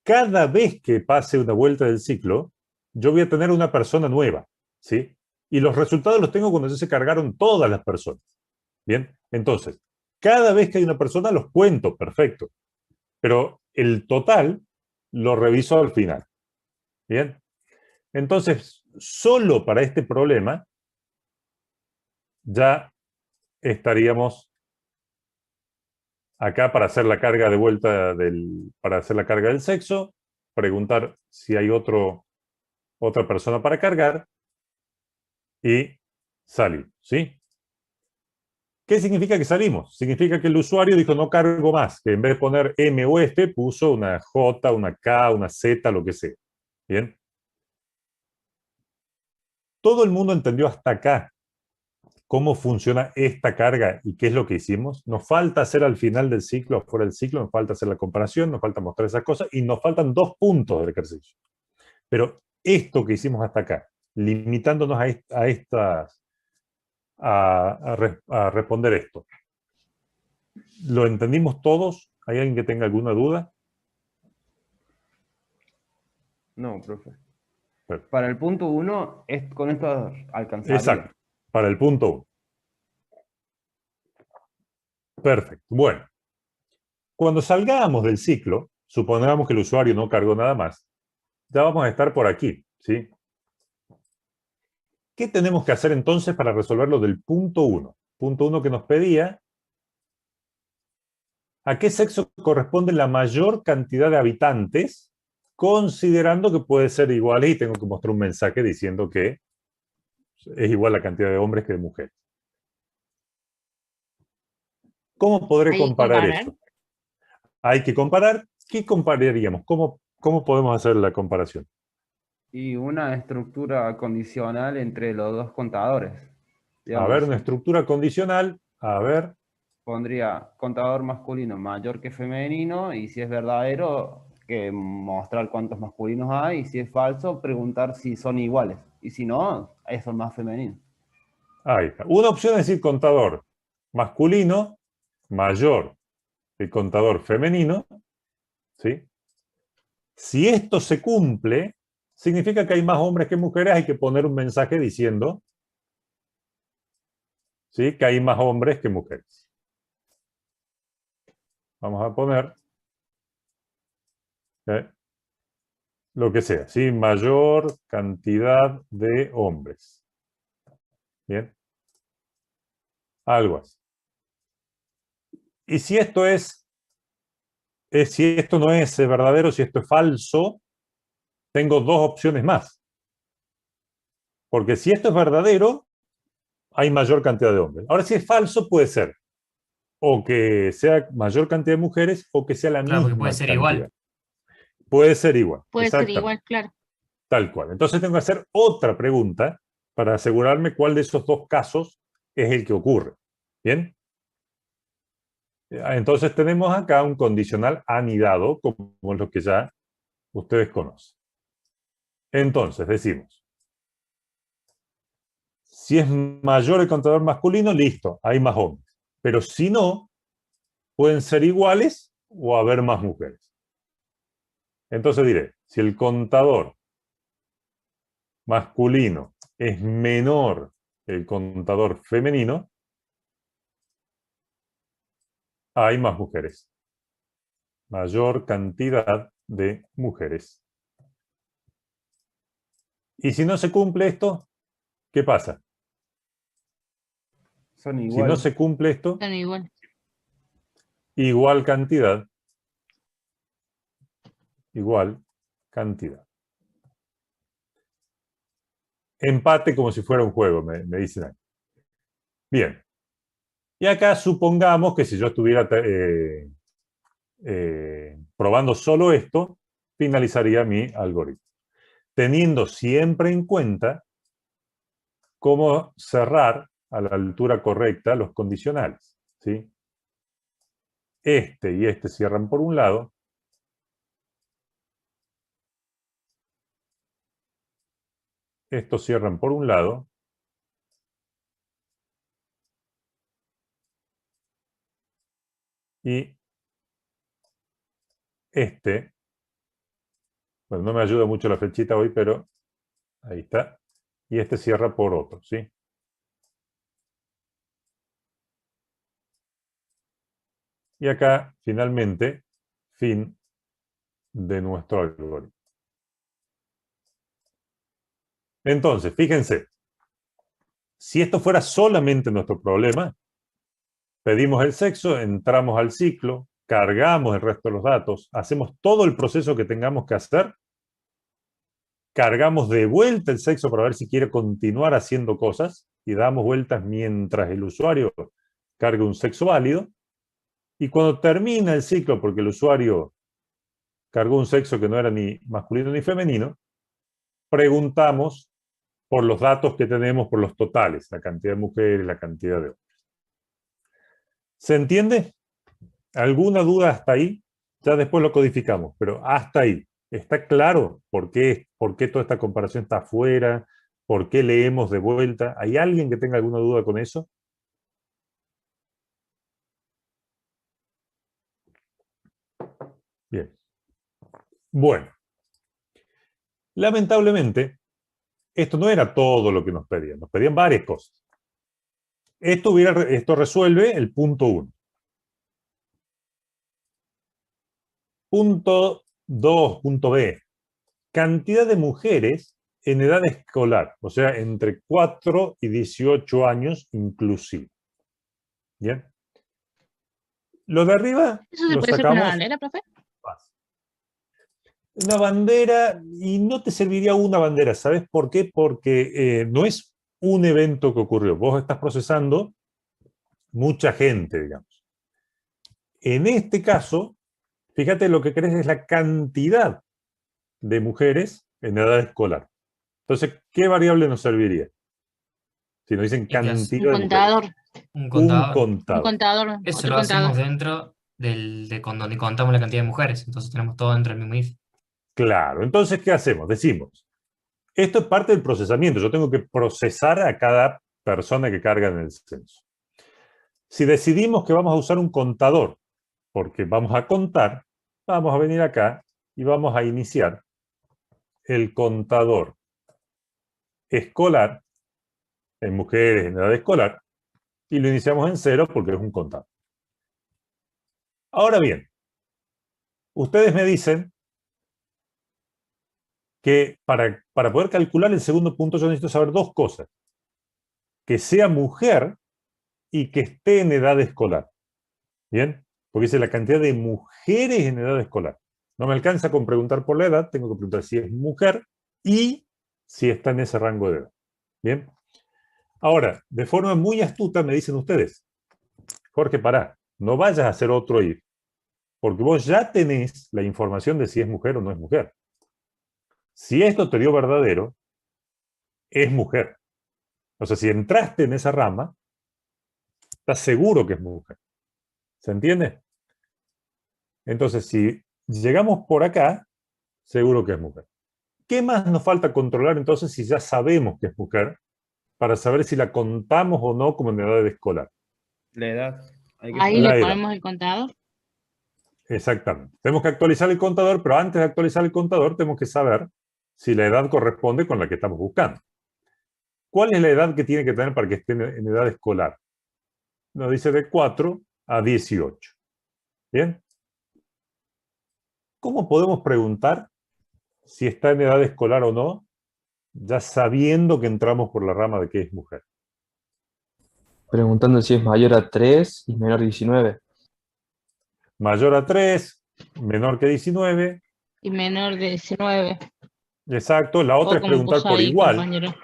Cada vez que pase una vuelta del ciclo, yo voy a tener una persona nueva, ¿sí? Y los resultados los tengo cuando ya se cargaron todas las personas. Bien, entonces, cada vez que hay una persona los cuento, perfecto. Pero el total lo reviso al final. Bien, entonces, solo para este problema ya estaríamos acá para hacer la carga de vuelta para hacer la carga del sexo, preguntar si hay otra persona para cargar y salir, ¿sí? ¿Qué significa que salimos? Significa que el usuario dijo no cargo más, que en vez de poner M o F puso una J, una K, una Z, lo que sea. ¿Bien? ¿Todo el mundo entendió hasta acá cómo funciona esta carga y qué es lo que hicimos? Nos falta hacer al final del ciclo, fuera del ciclo, nos falta hacer la comparación, nos falta mostrar esas cosas y nos faltan 2 puntos del ejercicio. Pero esto que hicimos hasta acá, limitándonos a responder esto, ¿lo entendimos todos? ¿Hay alguien que tenga alguna duda? No, profe. Perfecto. Para el punto 1, con esto alcanzaría. Exacto, para el punto 1. Perfecto. Bueno, cuando salgamos del ciclo, supongamos que el usuario no cargó nada más, ya vamos a estar por aquí, ¿sí? ¿Qué tenemos que hacer entonces para resolver lo del punto 1? Punto 1 que nos pedía, ¿a qué sexo corresponde la mayor cantidad de habitantes, considerando que puede ser igual, y tengo que mostrar un mensaje diciendo que es igual la cantidad de hombres que de mujeres? ¿Cómo podré comparar esto? Hay que comparar. ¿Qué compararíamos? ¿Cómo podemos hacer la comparación? Y una estructura condicional entre los dos contadores. A ver, una estructura condicional. A ver. Pondría contador masculino mayor que femenino, y si es verdadero, que mostrar cuántos masculinos hay, y si es falso, preguntar si son iguales. Y si no, eso es más femenino. Ahí está. Una opción es decir contador masculino mayor que contador femenino, ¿sí? Si esto se cumple, significa que hay más hombres que mujeres. Hay que poner un mensaje diciendo, ¿sí?, que hay más hombres que mujeres. Vamos a poner lo que sea, ¿sí? Mayor cantidad de hombres. Bien. Algo así. Y si esto si esto no es verdadero, si esto es falso, tengo dos opciones más. Porque si esto es verdadero, hay mayor cantidad de hombres. Ahora, si es falso, puede ser o que sea mayor cantidad de mujeres o que sea la misma porque puede ser cantidad. igual. Puede ser igual. Puede ser igual, claro. Tal cual. Entonces tengo que hacer otra pregunta para asegurarme cuál de esos dos casos es el que ocurre. ¿Bien? Entonces tenemos acá un condicional anidado, como lo que ya ustedes conocen. Entonces decimos, si es mayor el contador masculino, listo, hay más hombres. Pero si no, pueden ser iguales o haber más mujeres. Entonces diré, si el contador masculino es menor que el contador femenino, hay más mujeres. Mayor cantidad de mujeres. Y si no se cumple esto, ¿qué pasa? Son iguales. Si no se cumple esto, Son igual. Igual cantidad. Igual cantidad. Empate como si fuera un juego, me dicen ahí. Bien. Y acá supongamos que si yo estuviera probando solo esto, finalizaría mi algoritmo. Teniendo siempre en cuenta cómo cerrar a la altura correcta los condicionales, ¿sí? Este y este cierran por un lado. Estos cierran por un lado. Y bueno, no me ayuda mucho la flechita hoy, pero ahí está. Y este cierra por otro, ¿sí? Y acá, finalmente, fin de nuestro algoritmo. Entonces, fíjense, si esto fuera solamente nuestro problema, pedimos el sexo, entramos al ciclo, cargamos el resto de los datos, hacemos todo el proceso que tengamos que hacer, cargamos de vuelta el sexo para ver si quiere continuar haciendo cosas y damos vueltas mientras el usuario carga un sexo válido. Y cuando termina el ciclo, porque el usuario cargó un sexo que no era ni masculino ni femenino, preguntamos por los datos que tenemos, por los totales, la cantidad de mujeres, la cantidad de hombres. ¿Se entiende? ¿Alguna duda hasta ahí? Ya después lo codificamos, pero hasta ahí. ¿Está claro por qué toda esta comparación está afuera? ¿Por qué leemos de vuelta? ¿Hay alguien que tenga alguna duda con eso? Bien. Bueno. Lamentablemente, esto no era todo lo que nos pedían. Nos pedían varias cosas. Esto resuelve el punto 1. Punto 2, punto B. Cantidad de mujeres en edad escolar, o sea, entre 4 y 18 años inclusive. ¿Bien? Lo de arriba ¿Eso se lo puede hacer con una sacamos. bandera, profe? Una bandera, y no te serviría una bandera, ¿sabes por qué? Porque no es un evento que ocurrió. Vos estás procesando mucha gente, digamos. En este caso, fíjate, lo que querés es la cantidad de mujeres en edad escolar. Entonces, ¿qué variable nos serviría? Si nos dicen cantidad de contador. mujeres. Un contador. Un contador. Eso Otro lo hacemos contador. dentro donde contamos la cantidad de mujeres. Entonces tenemos todo dentro del mismo if. Claro. Entonces, ¿qué hacemos? Decimos, esto es parte del procesamiento. Yo tengo que procesar a cada persona que carga en el censo. Si decidimos que vamos a usar un contador, porque vamos a contar, vamos a venir acá y vamos a iniciar el contador escolar en mujeres en edad escolar y lo iniciamos en 0 porque es un contador. Ahora bien, ustedes me dicen que para poder calcular el segundo punto yo necesito saber dos cosas. Que sea mujer y que esté en edad escolar. ¿Bien? Porque dice la cantidad de mujeres en edad escolar. No me alcanza con preguntar por la edad, tengo que preguntar si es mujer y si está en ese rango de edad. ¿Bien? Ahora, de forma muy astuta me dicen ustedes, Jorge, pará, no vayas a hacer otro if, porque vos ya tenés la información de si es mujer o no es mujer. Si esto te dio verdadero, es mujer. O sea, si entraste en esa rama, estás seguro que es mujer. ¿Se entiende? Entonces, si llegamos por acá, seguro que es mujer. ¿Qué más nos falta controlar entonces si ya sabemos que es mujer para saber si la contamos o no como en edad escolar? La edad. Ahí le ponemos el contador. Exactamente. Tenemos que actualizar el contador, pero antes de actualizar el contador tenemos que saber si la edad corresponde con la que estamos buscando. ¿Cuál es la edad que tiene que tener para que esté en edad escolar? Nos dice de 4 a 18. ¿Bien? ¿Cómo podemos preguntar si está en edad escolar o no, ya sabiendo que entramos por la rama de que es mujer? Preguntando si es mayor a 3 y menor a 19. Mayor a 3, menor que 19. Y menor de 19. Exacto. La otra es preguntar por ahí, igual. Compañero.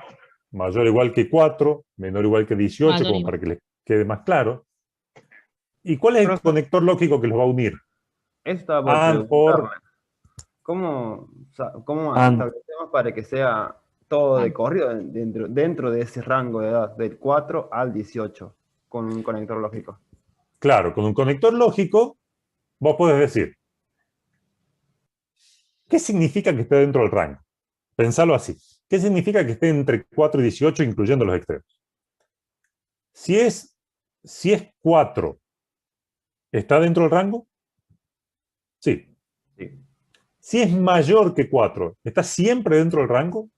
Mayor o igual que 4, menor o igual que 18, Mayor como igual. para que les quede más claro. ¿Y cuál es el conector lógico que los va a unir? Esto por ¿Cómo And. establecemos para que sea todo de corrido dentro de ese rango de edad, del 4 al 18, con un conector lógico? Claro, con un conector lógico, vos podés decir, ¿qué significa que esté dentro del rango? Pensalo así. ¿Qué significa que esté entre 4 y 18, incluyendo los extremos? Si es 4, ¿está dentro del rango? Sí. Si es mayor que 4, ¿está siempre dentro del rango?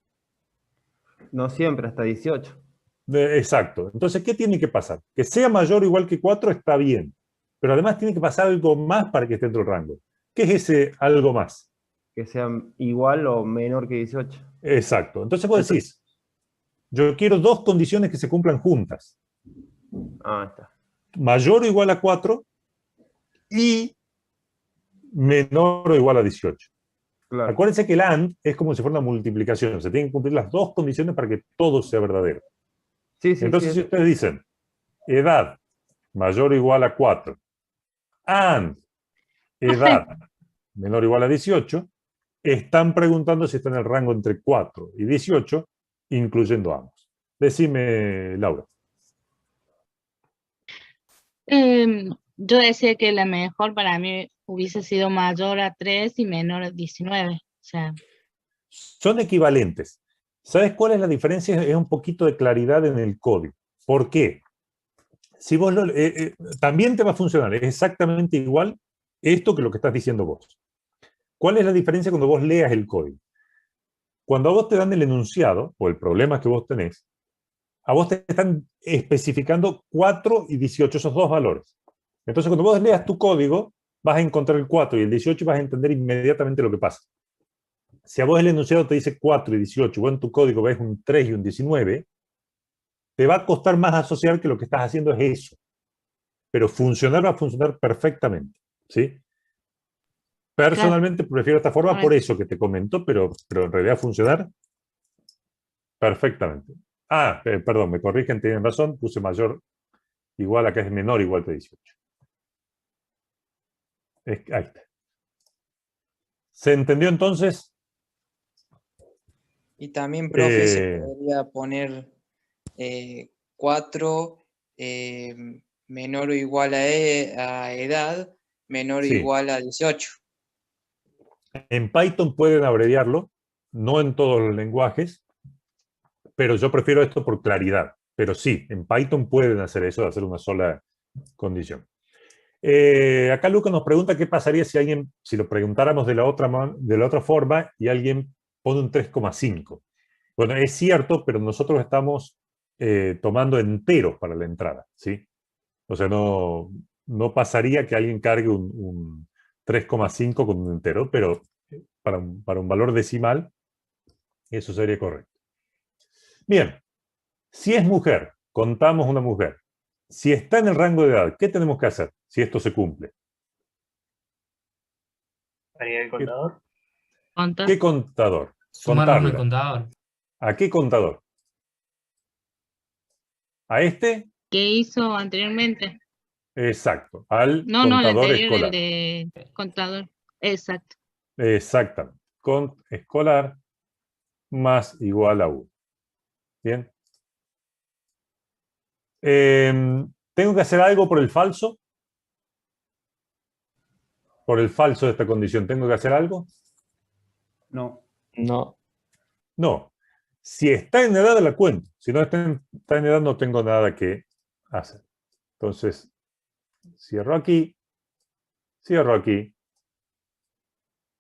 No siempre, hasta 18. Exacto. Entonces, ¿qué tiene que pasar? Que sea mayor o igual que 4 está bien. Pero además tiene que pasar algo más para que esté dentro del rango. ¿Qué es ese algo más? Que sea igual o menor que 18. Exacto. Entonces vos decís, yo quiero dos condiciones que se cumplan juntas. Está. Mayor o igual a 4 y menor o igual a 18. Claro. Acuérdense que el AND es como si fuera una multiplicación. Se tienen que cumplir las dos condiciones para que todo sea verdadero. Entonces, si ustedes dicen edad mayor o igual a 4 and edad menor o igual a 18, están preguntando si está en el rango entre 4 y 18, incluyendo ambos. Decime, Laura. Yo decía que la mejor para mí hubiese sido mayor a 3 y menor a 19. sea, Son equivalentes. ¿Sabes cuál es la diferencia? Es un poquito de claridad en el código. ¿Por qué? Si vos también te va a funcionar, es exactamente igual esto que lo que estás diciendo vos. ¿Cuál es la diferencia cuando vos leas el código? Cuando a vos te dan el enunciado, o el problema que vos tenés, a vos te están especificando 4 y 18, esos dos valores. Entonces, cuando vos leas tu código, vas a encontrar el 4 y el 18 y vas a entender inmediatamente lo que pasa. Si a vos el enunciado te dice 4 y 18, vos en tu código ves un 3 y un 19, te va a costar más asociar que lo que estás haciendo es eso. Pero funcionar va a funcionar perfectamente, ¿sí? Personalmente prefiero esta forma por eso que te comento, pero en realidad funcionar perfectamente. Perdón, me corrigen, tienen razón, puse mayor igual, acá es menor igual que 18. Ahí está. ¿Se entendió entonces? Y también, profe, se podría poner 4 menor o igual a edad, menor o Sí. igual a 18. En Python pueden abreviarlo, no en todos los lenguajes, pero yo prefiero esto por claridad. Pero sí, en Python pueden hacer eso, hacer una sola condición. Acá Luca nos pregunta qué pasaría si lo preguntáramos de la otra forma y alguien pone un 3,5. Bueno, es cierto, pero nosotros estamos tomando enteros para la entrada, ¿sí? O sea, no pasaría que alguien cargue un 3,5 con un entero, pero para un valor decimal, eso sería correcto. Bien, si es mujer, contamos una mujer. Si está en el rango de edad, ¿qué tenemos que hacer si esto se cumple? ¿Agregar el contador? ¿Qué contador? Sumarlo en el contador. ¿A qué contador? ¿A este? ¿Qué hizo anteriormente? Exacto, al No, el contador anterior, escolar. el de contador. Exacto. Exactamente. Cont escolar más igual a 1. Bien. ¿Tengo que hacer algo por el falso? Por el falso de esta condición, ¿tengo que hacer algo? No. No. No. Si está en edad, la cuento. Si no está en edad, no tengo nada que hacer. Entonces, cierro aquí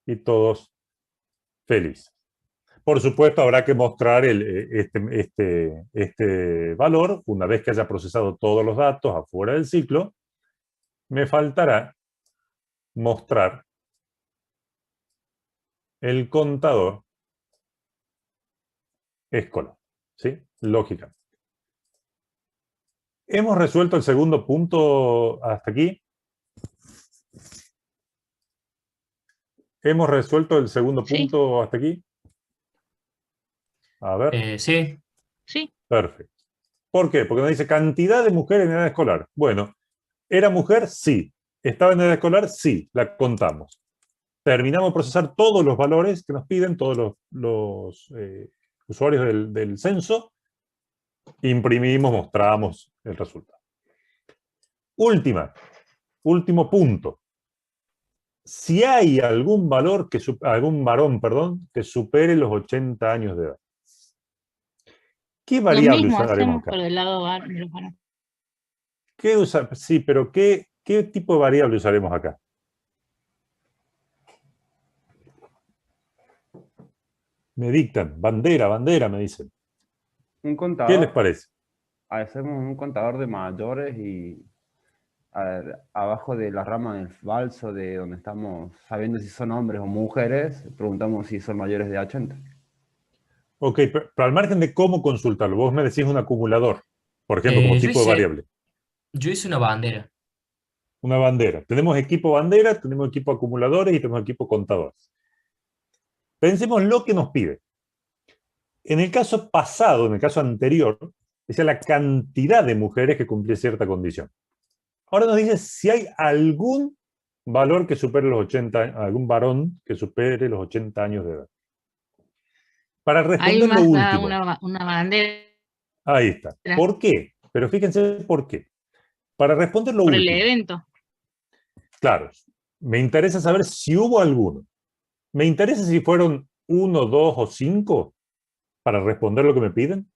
y todos felices. Por supuesto, habrá que mostrar este valor una vez que haya procesado todos los datos afuera del ciclo. Me faltará mostrar el contador escolar, ¿sí? Lógicamente. ¿Hemos resuelto el segundo punto hasta aquí? ¿Hemos resuelto el segundo punto hasta aquí? A ver. Sí. Sí. Perfecto. ¿Por qué? Porque nos dice cantidad de mujeres en edad escolar. Bueno, ¿era mujer? Sí. ¿Estaba en edad escolar? Sí. La contamos. Terminamos de procesar todos los valores que nos piden, todos los usuarios del censo. Imprimimos, mostramos el resultado. Último punto. Si hay algún varón, que supere los 80 años de edad. ¿Qué variable usaremos acá? Por el lado de los varones. Sí, pero ¿qué tipo de variable usaremos acá? Me dictan, bandera, me dicen. Un contador. ¿Qué les parece? Hacemos un contador de mayores y abajo de la rama del falso, de donde estamos sabiendo si son hombres o mujeres, preguntamos si son mayores de 80. Ok, pero al margen de cómo consultarlo, vos me decís un acumulador, por ejemplo, como tipo de variable. Yo hice una bandera. Una bandera. Tenemos equipo bandera, tenemos equipo acumuladores y tenemos equipo contadores. Pensemos lo que nos pide. En el caso pasado, en el caso anterior, decía la cantidad de mujeres que cumplía cierta condición. Ahora nos dice si hay algún valor que supere los 80, algún varón que supere los 80 años de edad. Para responder lo último. Una bandera. Ahí está. ¿Por qué? Pero fíjense por qué. Para responder lo último. Por el evento. Claro. Me interesa saber si hubo alguno. ¿Me interesa si fueron 1, 2 o 5 para responder lo que me piden?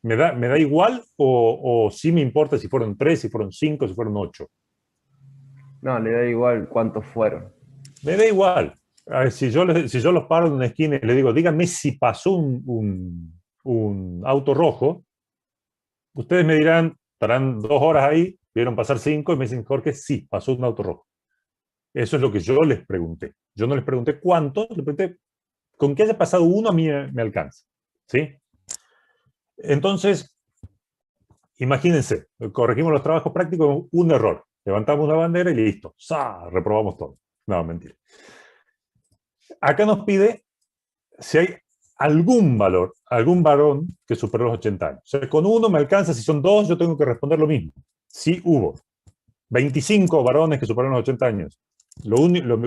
¿Me da igual o sí me importa si fueron 3, si fueron 5, si fueron 8? No, le da igual cuántos fueron. Me da igual. A ver, si yo los paro en una esquina y les digo, díganme si pasó un auto rojo, ustedes me dirán, estarán 2 horas ahí, vieron pasar 5 y me dicen, Jorge, sí, pasó un auto rojo. Eso es lo que yo les pregunté. Yo no les pregunté cuánto, les pregunté, con que haya pasado uno a mí me alcanza. ¿Sí? Entonces, imagínense, corregimos los trabajos prácticos, un error. Levantamos una bandera y listo. ¡Sa! Reprobamos todo. No, mentira. Acá nos pide si hay algún valor, algún varón que supere los 80 años. O sea, con uno me alcanza, si son 2, yo tengo que responder lo mismo. Sí hubo. 25 varones que superaron los 80 años. Lo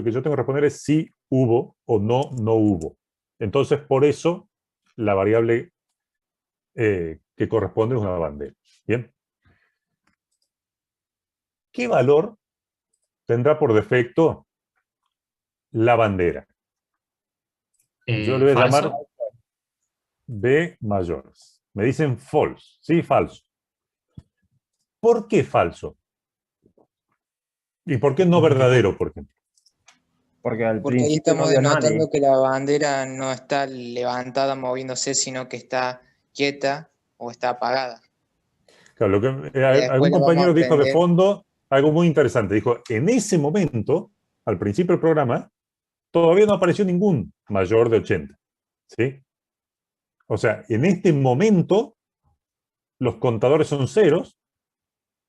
que yo tengo que responder es si hubo o no hubo. Entonces, por eso, la variable que corresponde es una bandera. ¿Bien? ¿Qué valor tendrá por defecto la bandera? Yo le voy a llamar B mayores. Me dicen false. Sí, falso. ¿Por qué falso? ¿Y por qué no verdadero, por ejemplo? Porque ahí estamos denotando que la bandera no está levantada, moviéndose, sino que está quieta o está apagada. Claro, algún compañero dijo de fondo algo muy interesante. Dijo, en ese momento, al principio del programa, todavía no apareció ningún mayor de 80. ¿Sí? O sea, en este momento, los contadores son ceros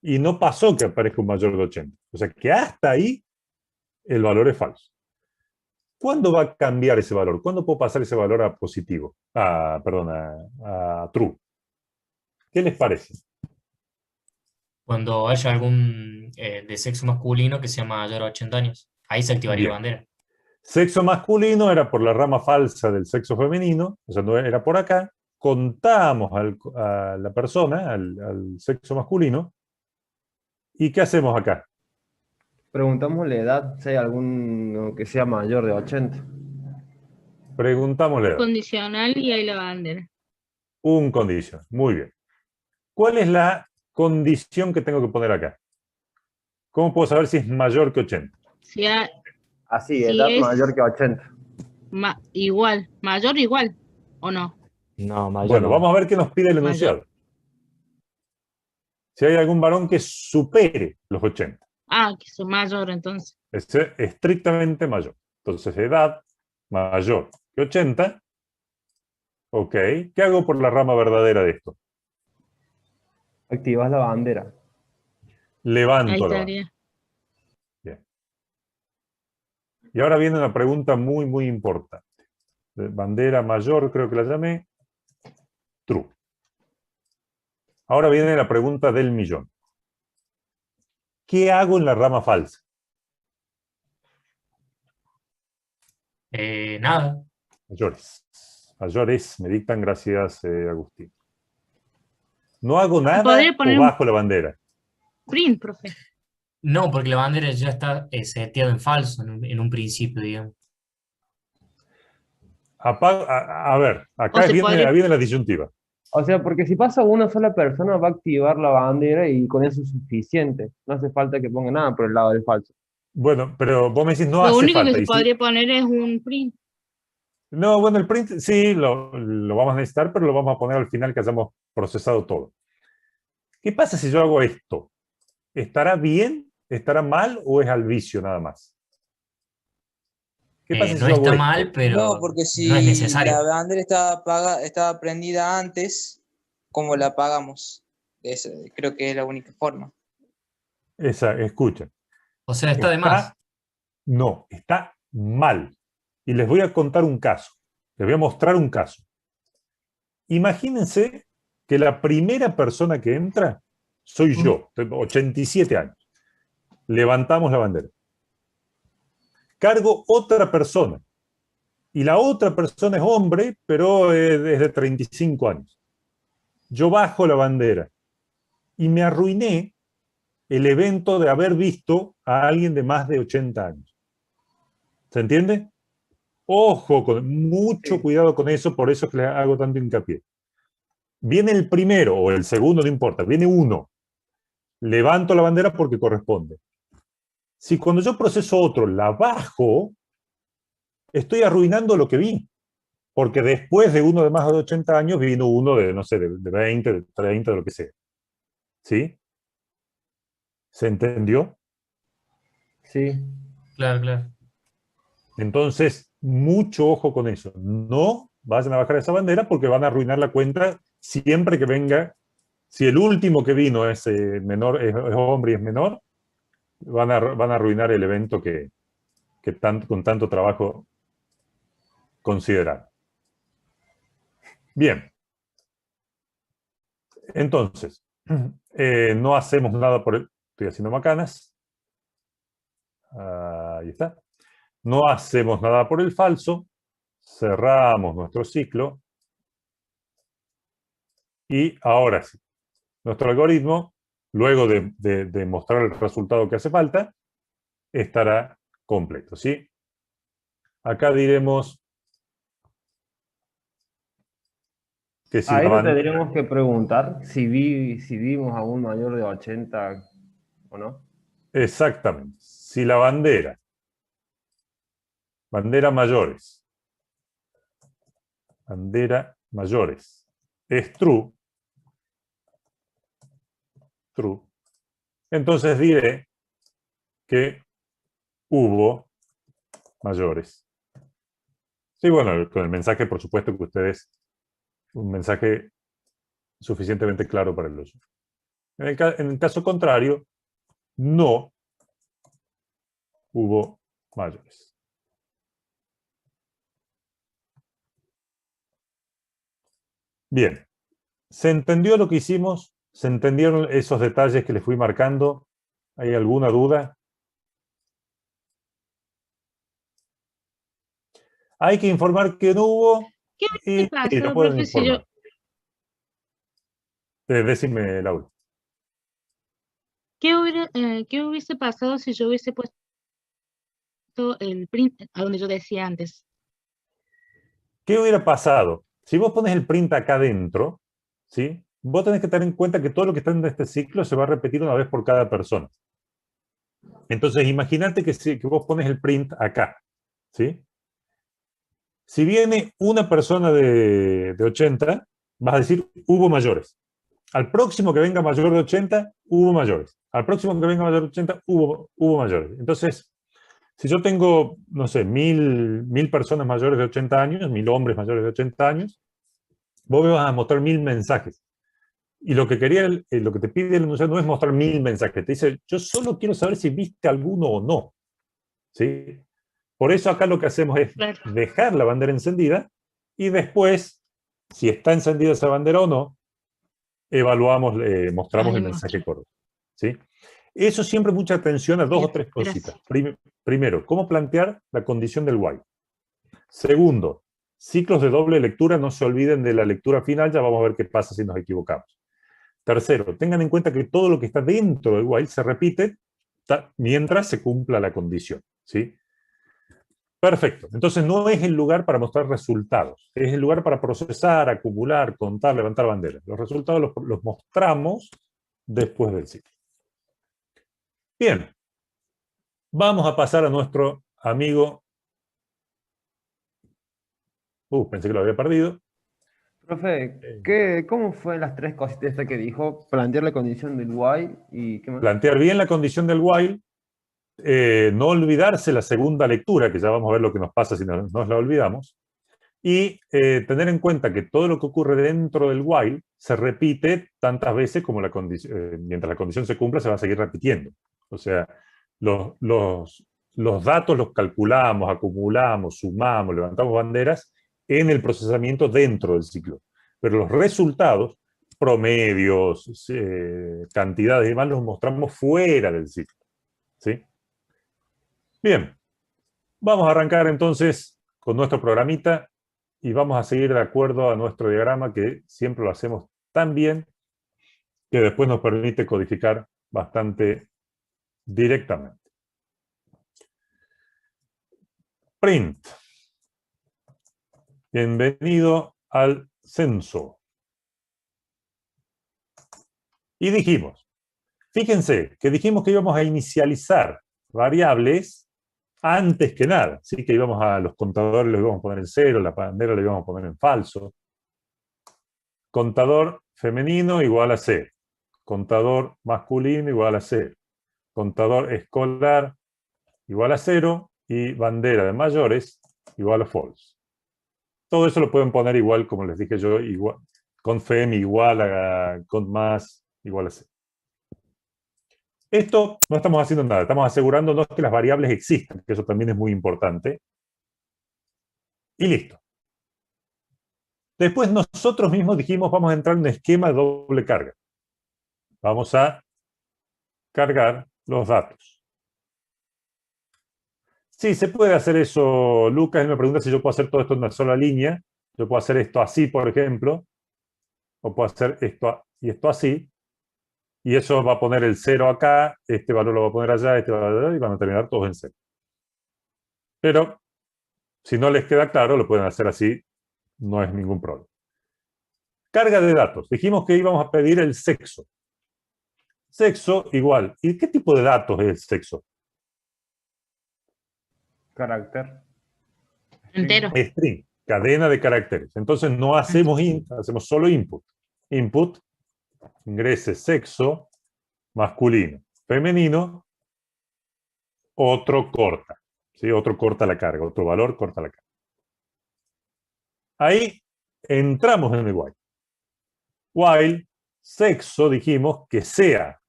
y no pasó que aparezca un mayor de 80. O sea, que hasta ahí el valor es falso. ¿Cuándo va a cambiar ese valor? ¿Cuándo puedo pasar ese valor a positivo? Perdón, a true. ¿Qué les parece? Cuando haya algún de sexo masculino que sea mayor a 80 años. Ahí se activaría la bandera. Sexo masculino era por la rama falsa del sexo femenino, o sea, no era por acá. Contamos a la persona, al sexo masculino. ¿Y qué hacemos acá? Preguntamos la edad, si hay alguno que sea mayor de 80. Preguntamos la edad. Condicional y hay la bandera. Un condición. Muy bien. ¿Cuál es la condición que tengo que poner acá? ¿Cómo puedo saber si es mayor que 80? Así, edad mayor que 80. Igual, mayor igual, ¿o no? No, mayor. Bueno, no. vamos a ver qué nos pide el enunciado. Mayor. Si hay algún varón que supere los 80. Que es mayor entonces. Es estrictamente mayor. Entonces, edad mayor que 80. Ok. ¿Qué hago por la rama verdadera de esto? Activas la bandera. Levanto la bandera. Bien. Y ahora viene una pregunta muy, muy importante. Bandera mayor, creo que la llamé. True. Ahora viene la pregunta del millón. ¿Qué hago en la rama falsa? Nada. Mayores. Mayores, me dictan, gracias, Agustín. ¿No hago nada o bajo la bandera? Print, profe. No, porque la bandera ya está seteada en falso en un principio, digamos. A ver, acá viene la disyuntiva. O sea, porque si pasa una sola persona va a activar la bandera y con eso es suficiente. No hace falta que ponga nada por el lado del falso. Bueno, pero vos me decís no hace falta. Lo único que se podría poner es un print. No, bueno, el print sí lo vamos a necesitar, pero lo vamos a poner al final que hayamos procesado todo. ¿Qué pasa si yo hago esto? ¿Estará bien? ¿Estará mal? ¿O es al vicio nada más? ¿Qué pasa si no está mal, pero no, porque si no es necesario. La bandera estaba prendida antes, ¿cómo la apagamos? Creo que es la única forma. Escuchen. O sea, está de más. No, está mal. Y les voy a contar un caso. Les voy a mostrar un caso. Imagínense que la primera persona que entra soy yo, tengo 87 años. Levantamos la bandera. Cargo otra persona. Y la otra persona es hombre, pero es de 35 años. Yo bajo la bandera. Y me arruiné el evento de haber visto a alguien de más de 80 años. ¿Se entiende? Ojo, mucho Sí. cuidado con eso, por eso es que le hago tanto hincapié. Viene el primero o el segundo, no importa, viene uno. Levanto la bandera porque corresponde. Si cuando yo proceso otro la bajo, estoy arruinando lo que vi. Porque después de uno de más de 80 años vino uno de, no sé, de 20, de 30, de lo que sea. ¿Sí? ¿Se entendió? Sí. Claro, claro. Entonces, mucho ojo con eso. No vayan a bajar esa bandera porque van a arruinar la cuenta siempre que venga. Si el último que vino es menor, es hombre y es menor, van a arruinar el evento que con tanto trabajo considerar. Bien. Entonces, no hacemos nada por el... Estoy haciendo macanas. Ahí está. No hacemos nada por el falso. Cerramos nuestro ciclo. Y ahora sí, nuestro algoritmo, luego de mostrar el resultado que hace falta, estará completo, ¿sí? Acá diremos que si Ahí la no bandera... tendríamos que preguntar si vimos a un mayor de 80 o no. Exactamente. Si la bandera mayores, es true, entonces diré que hubo mayores. Sí, bueno, con el mensaje, por supuesto, que ustedes, un mensaje suficientemente claro para el usuario. En el caso contrario, no hubo mayores. Bien, ¿se entendió lo que hicimos? ¿Se entendieron esos detalles que les fui marcando? ¿Hay alguna duda? Hay que informar que no hubo ¿Qué hubiese y lo pasado, pueden profe, si yo, informar. Decime, Laura. qué hubiese pasado si yo hubiese puesto el print a donde yo decía antes? ¿Qué hubiera pasado? Si vos pones el print acá adentro, ¿sí? Vos tenés que tener en cuenta que todo lo que está en este ciclo se va a repetir una vez por cada persona. Entonces, imagínate que vos pones el print acá, ¿sí? Si viene una persona de 80, vas a decir, hubo mayores. Al próximo que venga mayor de 80, hubo mayores. Al próximo que venga mayor de 80, hubo mayores. Entonces, si yo tengo, no sé, 1000 personas mayores de 80 años, 1000 hombres mayores de 80 años, vos me vas a mostrar 1000 mensajes. Y lo que lo que te pide el enunciado no es mostrar 1000 mensajes. Te dice, yo solo quiero saber si viste alguno o no. ¿Sí? Por eso acá lo que hacemos es Claro. dejar la bandera encendida y después, si está encendida esa bandera o no, evaluamos, mostramos el mensaje correcto. ¿Sí? Eso siempre mucha atención a dos Bien, o tres cositas. gracias. Primero, cómo plantear la condición del while. Segundo, ciclos de doble lectura, no se olviden de la lectura final, ya vamos a ver qué pasa si nos equivocamos. Tercero, tengan en cuenta que todo lo que está dentro del while se repite mientras se cumpla la condición. ¿Sí? Perfecto. Entonces no es el lugar para mostrar resultados, es el lugar para procesar, acumular, contar, levantar banderas. Los resultados los mostramos después del ciclo. Bien. Vamos a pasar a nuestro amigo... pensé que lo había perdido. Profe, ¿cómo fue las tres cositas estas que dijo? Plantear la condición del while y ¿qué más? Plantear bien la condición del while, no olvidarse la segunda lectura, que ya vamos a ver lo que nos pasa si nos la olvidamos, y tener en cuenta que todo lo que ocurre dentro del while se repite tantas veces como mientras la condición se cumpla, se va a seguir repitiendo. O sea, los datos los calculamos, acumulamos, sumamos, levantamos banderas en el procesamiento dentro del ciclo. Pero los resultados, promedios, cantidades y demás, los mostramos fuera del ciclo. ¿Sí? Bien, vamos a arrancar entonces con nuestro programita y vamos a seguir de acuerdo a nuestro diagrama, que siempre lo hacemos tan bien que después nos permite codificar bastante directamente. Print. Bienvenido al censo. Y dijimos, fíjense que dijimos que íbamos a inicializar variables antes que nada. ¿Sí? Que íbamos a los contadores, los íbamos a poner en 0, la bandera la íbamos a poner en falso. Contador femenino igual a 0. Contador masculino igual a 0. Contador escolar igual a 0. Y bandera de mayores igual a false. Todo eso lo pueden poner igual, como les dije yo, igual, con fem igual a con más igual a 0. Esto no estamos haciendo nada, estamos asegurándonos que las variables existen, que eso también es muy importante. Y listo. Después nosotros mismos dijimos, vamos a entrar en un esquema de doble carga. Vamos a cargar los datos. Sí, se puede hacer eso, Lucas. Él me pregunta si yo puedo hacer todo esto en una sola línea. Yo puedo hacer esto así, por ejemplo. O puedo hacer esto y esto así. Y eso va a poner el 0 acá, este valor lo va a poner allá, este valor allá, y van a terminar todos en 0. Pero, si no les queda claro, lo pueden hacer así. No es ningún problema. Carga de datos. Dijimos que íbamos a pedir el sexo. Sexo igual. ¿Y qué tipo de datos es el sexo? Carácter. Entero. String, cadena de caracteres. Entonces no hacemos int, hacemos solo input. Input, ingrese sexo, masculino, femenino, otro corta. ¿Sí? Otro corta la carga, otro valor corta la carga. Ahí entramos en el while. While, sexo, dijimos que sea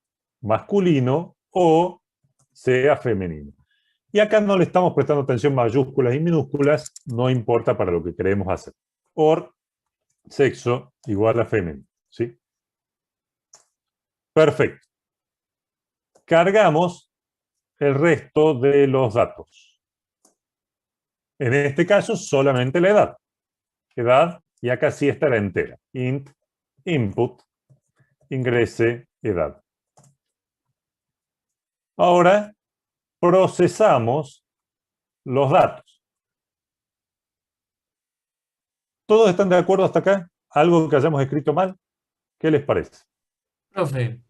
masculino o sea femenino. Y acá no le estamos prestando atención mayúsculas y minúsculas, no importa para lo que queremos hacer. Or, sexo igual a femenino. ¿Sí? Perfecto. Cargamos el resto de los datos. En este caso, solamente la edad. Edad, y acá sí estará entera. Int, input, ingrese, edad. Ahora, procesamos los datos. ¿Todos están de acuerdo hasta acá? ¿Algo que hayamos escrito mal? ¿Qué les parece? Profe,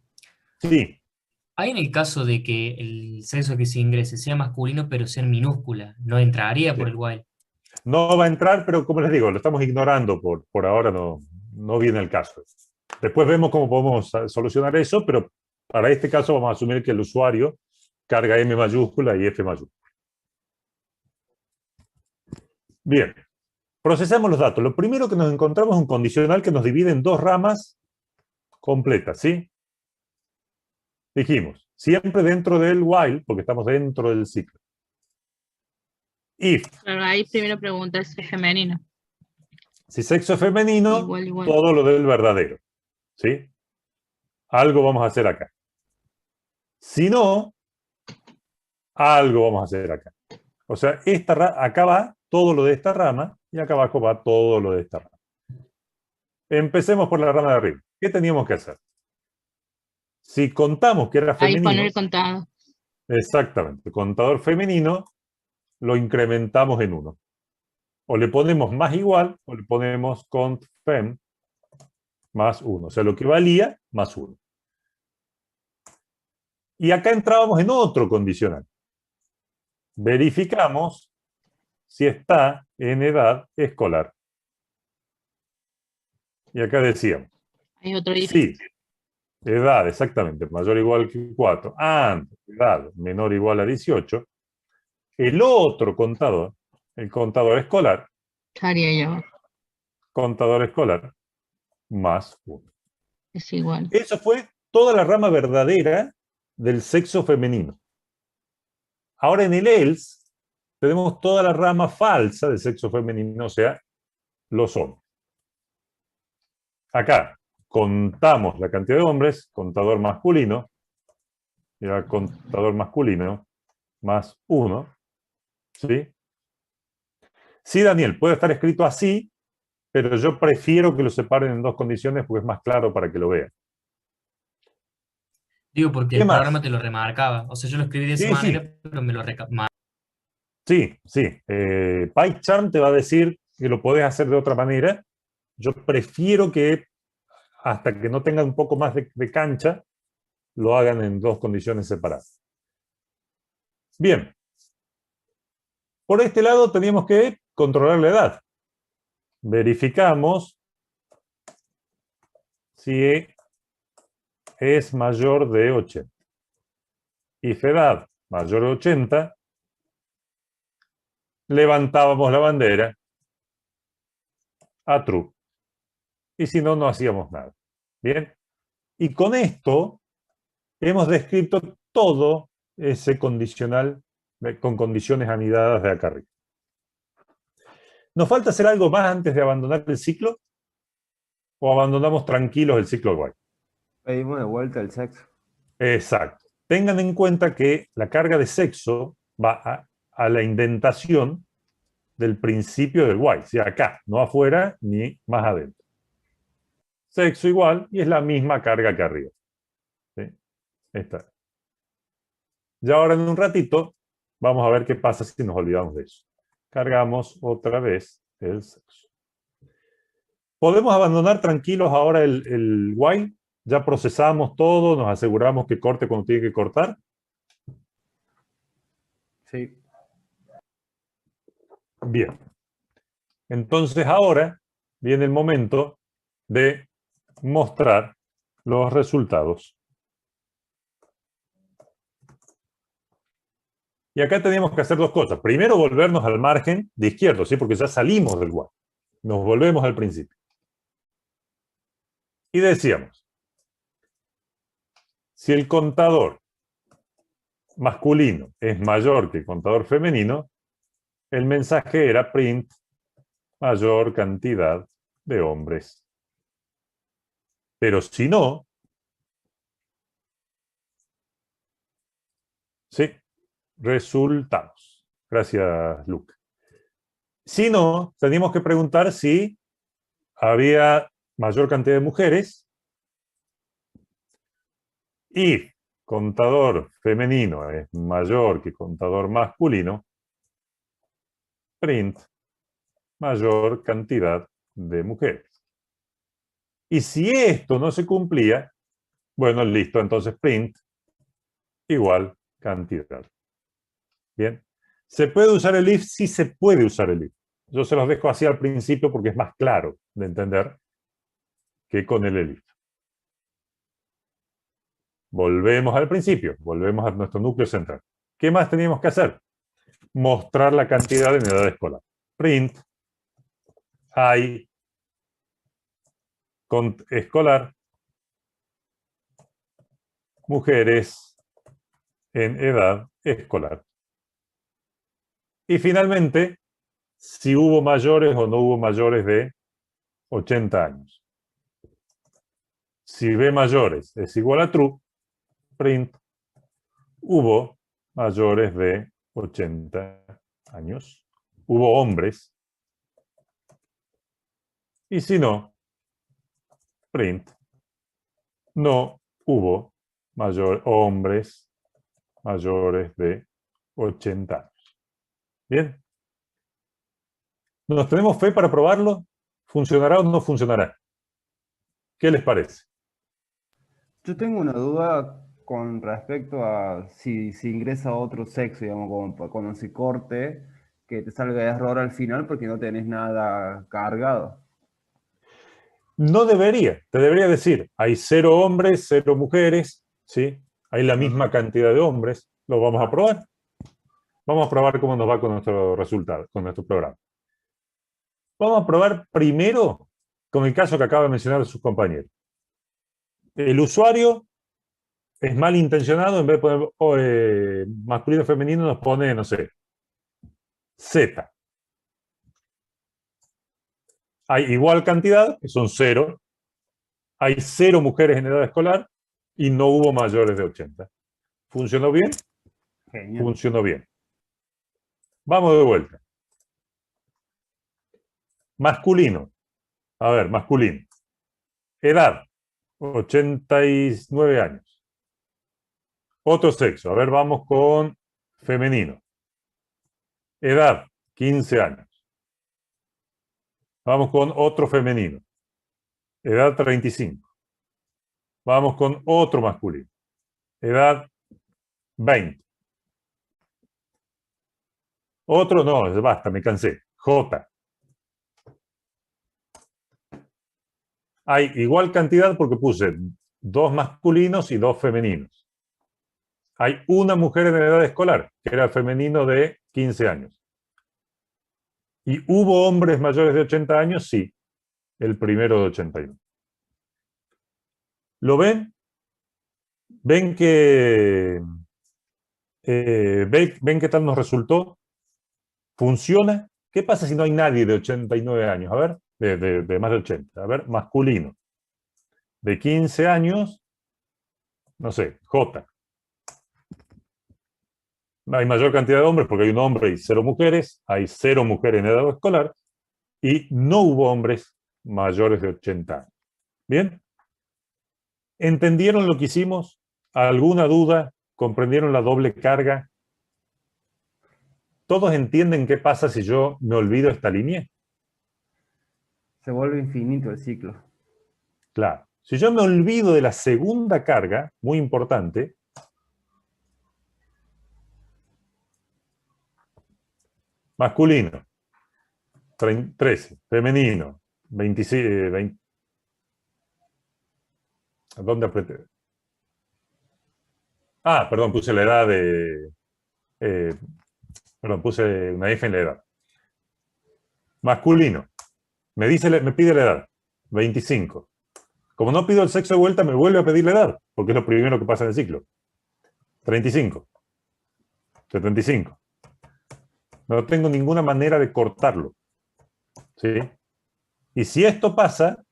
Sí. hay en el caso de que el sexo que se ingrese sea masculino pero sea en minúscula, ¿no entraría por el while? No va a entrar, pero como les digo, lo estamos ignorando por ahora, no viene el caso. Después vemos cómo podemos solucionar eso, pero para este caso vamos a asumir que el usuario carga M mayúscula y F mayúscula. Bien, procesamos los datos. Lo primero que nos encontramos es un condicional que nos divide en dos ramas completas, ¿sí? Dijimos, siempre dentro del while, porque estamos dentro del ciclo. If. Pero ahí primero pregunta si es femenino. Si sexo es femenino, Igual. todo lo del verdadero, ¿sí? Algo vamos a hacer acá. Si no, algo vamos a hacer acá. O sea, acá va todo lo de esta rama y acá abajo va todo lo de esta rama. Empecemos por la rama de arriba. ¿Qué teníamos que hacer? Si contamos que era femenino... Ahí poner contado. Exactamente. Contador femenino lo incrementamos en 1. O le ponemos más igual o le ponemos cont fem más 1. O sea, lo que valía más 1. Y acá entrábamos en otro condicional. Verificamos si está en edad escolar. Y acá decíamos. Hay otro Sí, edad, exactamente, mayor o igual que 4. Edad menor o igual a 18. El otro contador, el contador escolar. Haría yo. Contador escolar más 1. Es igual. Eso fue toda la rama verdadera del sexo femenino. Ahora en el else tenemos toda la rama falsa del sexo femenino, o sea, los hombres. Acá contamos la cantidad de hombres, contador masculino, y ahora contador masculino más 1. ¿Sí? Sí, Daniel, puede estar escrito así, pero yo prefiero que lo separen en dos condiciones porque es más claro para que lo vean. Digo, porque el programa te lo remarcaba. O sea, yo lo escribí de esa manera, Sí. pero me lo remarcaba. Sí, sí. PyCharm te va a decir que lo podés hacer de otra manera. Yo prefiero que hasta que no tenga un poco más de cancha, lo hagan en dos condiciones separadas. Bien. Por este lado teníamos que controlar la edad. Verificamos si es mayor de 80. If edad mayor de 80, levantábamos la bandera a true. Y si no, no hacíamos nada. Bien. Y con esto hemos descrito todo ese condicional con condiciones anidadas de acá arriba. ¿Nos falta hacer algo más antes de abandonar el ciclo? ¿O abandonamos tranquilos el ciclo while? Pedimos de vuelta el sexo. Exacto. Tengan en cuenta que la carga de sexo va a la indentación del principio del while, o sea, acá, no afuera ni más adentro. Sexo igual y es la misma carga que arriba. ¿Sí? Esta. Y ahora en un ratito vamos a ver qué pasa si nos olvidamos de eso. Cargamos otra vez el sexo. ¿Podemos abandonar tranquilos ahora el while? Ya procesamos todo, nos aseguramos que corte cuando tiene que cortar. Sí. Bien. Entonces ahora viene el momento de mostrar los resultados. Y acá tenemos que hacer dos cosas. Primero, volvernos al margen de izquierdo, ¿sí? Porque ya salimos del while. Nos volvemos al principio. Y decíamos, si el contador masculino es mayor que el contador femenino, el mensaje era print mayor cantidad de hombres. Pero si no, sí, resultados. Gracias, Luke. Si no, teníamos que preguntar si había mayor cantidad de mujeres y contador femenino es mayor que contador masculino, print mayor cantidad de mujeres. Y si esto no se cumplía, bueno, listo, entonces print igual cantidad. Bien. ¿Se puede usar el if? Sí se puede usar el if. Yo se los dejo así al principio porque es más claro de entender que con el elif. Volvemos al principio, volvemos a nuestro núcleo central. ¿Qué más teníamos que hacer? Mostrar la cantidad en edad escolar. Print hay escolar mujeres en edad escolar. Y finalmente, si hubo mayores o no hubo mayores de 80 años. Si B mayores es igual a true, print hubo mayores de 80 años. Hubo hombres. Y si no, print no hubo hombres mayores de 80 años. Bien. ¿Nos tenemos fe para probarlo? ¿Funcionará o no funcionará? ¿Qué les parece? Yo tengo una duda con respecto a si ingresa otro sexo, digamos, como cuando se corte, que te salga error al final porque no tenés nada cargado. No debería. Te debería decir, hay 0 hombres, 0 mujeres, ¿sí? Hay la misma cantidad de hombres. ¿Lo vamos a probar? Vamos a probar cómo nos va con nuestro resultado, con nuestro programa. Vamos a probar primero con el caso que acaba de mencionar sus compañeros. El usuario es malintencionado, en vez de poner masculino o femenino, nos pone, no sé, Z. Hay igual cantidad, que son 0. Hay 0 mujeres en edad escolar y no hubo mayores de 80. ¿Funcionó bien? Genial. Funcionó bien. Vamos de vuelta. Masculino. A ver, masculino. Edad, 89 años. Otro sexo. A ver, vamos con femenino. Edad, 15 años. Vamos con otro femenino. Edad, 35. Vamos con otro masculino. Edad, 20. Otro, no, basta, me cansé. J. Hay igual cantidad porque puse 2 masculinos y 2 femeninos. Hay una mujer en edad escolar, que era femenino de 15 años. ¿Y hubo hombres mayores de 80 años? Sí, el primero de 81. ¿Lo ven? ¿Ven que ven qué tal nos resultó? ¿Funciona? ¿Qué pasa si no hay nadie de 89 años? A ver, de más de 80. A ver, masculino. De 15 años, no sé, J. Hay mayor cantidad de hombres porque hay un hombre y 0 mujeres. Hay 0 mujeres en edad escolar. Y no hubo hombres mayores de 80 años. ¿Bien? ¿Entendieron lo que hicimos? ¿Alguna duda? ¿Comprendieron la doble carga? ¿Todos entienden qué pasa si yo me olvido esta línea? Se vuelve infinito el ciclo. Claro. Si yo me olvido de la segunda carga, muy importante, masculino, 13, femenino, 26, 20. ¿Dónde apreté? Ah, perdón, puse la edad de... perdón, puse una F en la edad. Masculino. Me pide la edad. 25. Como no pido el sexo de vuelta, me vuelve a pedir la edad, porque es lo primero que pasa en el ciclo. 35. 75. No tengo ninguna manera de cortarlo. ¿Sí? Y si esto pasa,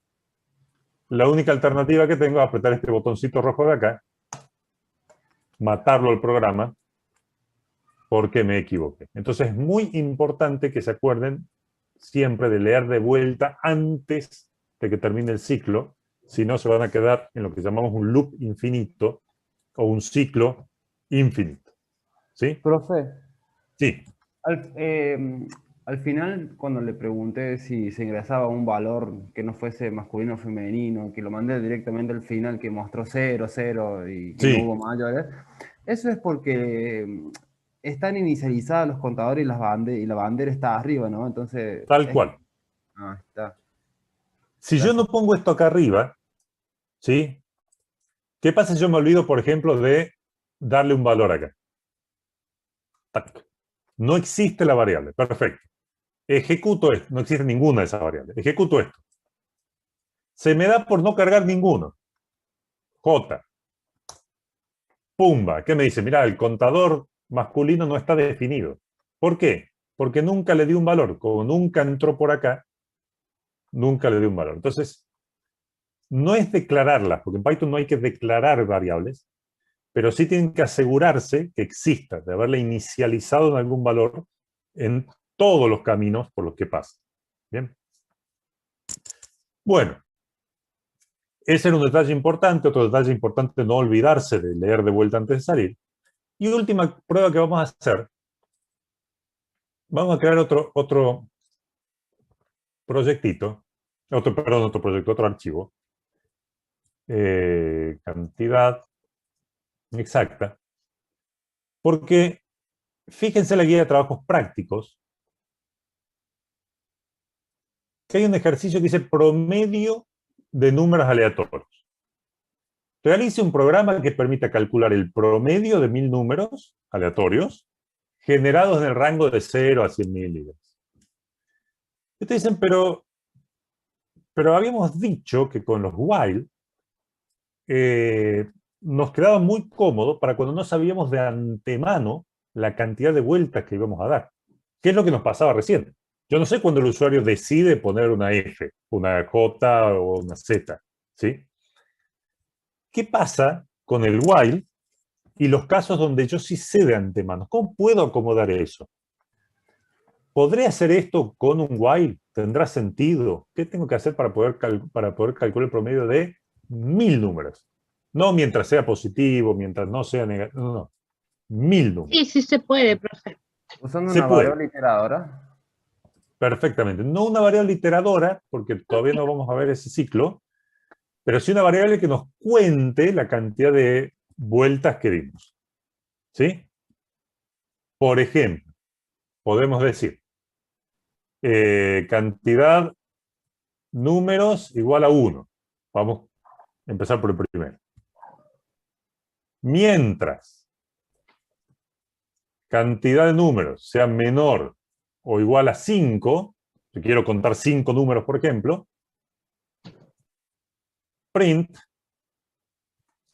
la única alternativa que tengo es apretar este botoncito rojo de acá, matarlo al programa, porque me equivoqué. Entonces es muy importante que se acuerden siempre de leer de vuelta antes de que termine el ciclo, si no se van a quedar en lo que llamamos un loop infinito o un ciclo infinito. ¿Sí? Profe. Sí. Al final, cuando le pregunté si se ingresaba un valor que no fuese masculino o femenino, que lo mandé directamente al final, que mostró 0, 0 y que Sí. no hubo mayores, eso es porque están inicializados los contadores y la bandera está arriba, ¿no? Entonces... Tal cual. Ah, está. Si yo no pongo esto acá arriba, ¿sí? ¿Qué pasa si yo me olvido, por ejemplo, de darle un valor acá? Tac. No existe la variable. Perfecto. Ejecuto esto. No existe ninguna de esas variables. Ejecuto esto. Se me da por no cargar ninguno. J. Pumba. ¿Qué me dice? Mirá, el contador masculino no está definido. ¿Por qué? Porque nunca le di un valor. Como nunca entró por acá, nunca le di un valor. Entonces, no es declararlas, porque en Python no hay que declarar variables, pero sí tienen que asegurarse que exista, de haberla inicializado en algún valor en todos los caminos por los que pasa. ¿Bien? Bueno, ese era un detalle importante. Otro detalle importante, no olvidarse de leer de vuelta antes de salir. Y última prueba que vamos a hacer. Vamos a crear otro proyectito. Otro archivo. Cantidad exacta. Porque fíjense la guía de trabajos prácticos, que hay un ejercicio que dice promedio de números aleatorios. Realice un programa que permita calcular el promedio de 1000 números aleatorios generados en el rango de 0 a 100.000 libras. Ustedes dicen, pero habíamos dicho que con los while nos quedaba muy cómodo para cuando no sabíamos de antemano la cantidad de vueltas que íbamos a dar. ¿Qué es lo que nos pasaba recién? Yo no sé cuándo el usuario decide poner una F, una J o una Z, ¿sí? ¿Qué pasa con el while y los casos donde yo sí sé de antemano? ¿Cómo puedo acomodar eso? ¿Podré hacer esto con un while? ¿Tendrá sentido? ¿Qué tengo que hacer para poder calcular el promedio de 1000 números? No mientras sea positivo, mientras no sea negativo, no. 1000 números. Sí, sí se puede, profe. Usando Se una puede. variable iteradora. Perfectamente. No una variable iteradora, porque todavía no vamos a ver ese ciclo, pero sí una variable que nos cuente la cantidad de vueltas que dimos. ¿Sí? Por ejemplo, podemos decir cantidad números igual a 1. Vamos a empezar por el primero. Mientras cantidad de números sea menor o igual a 5, si quiero contar 5 números, por ejemplo, print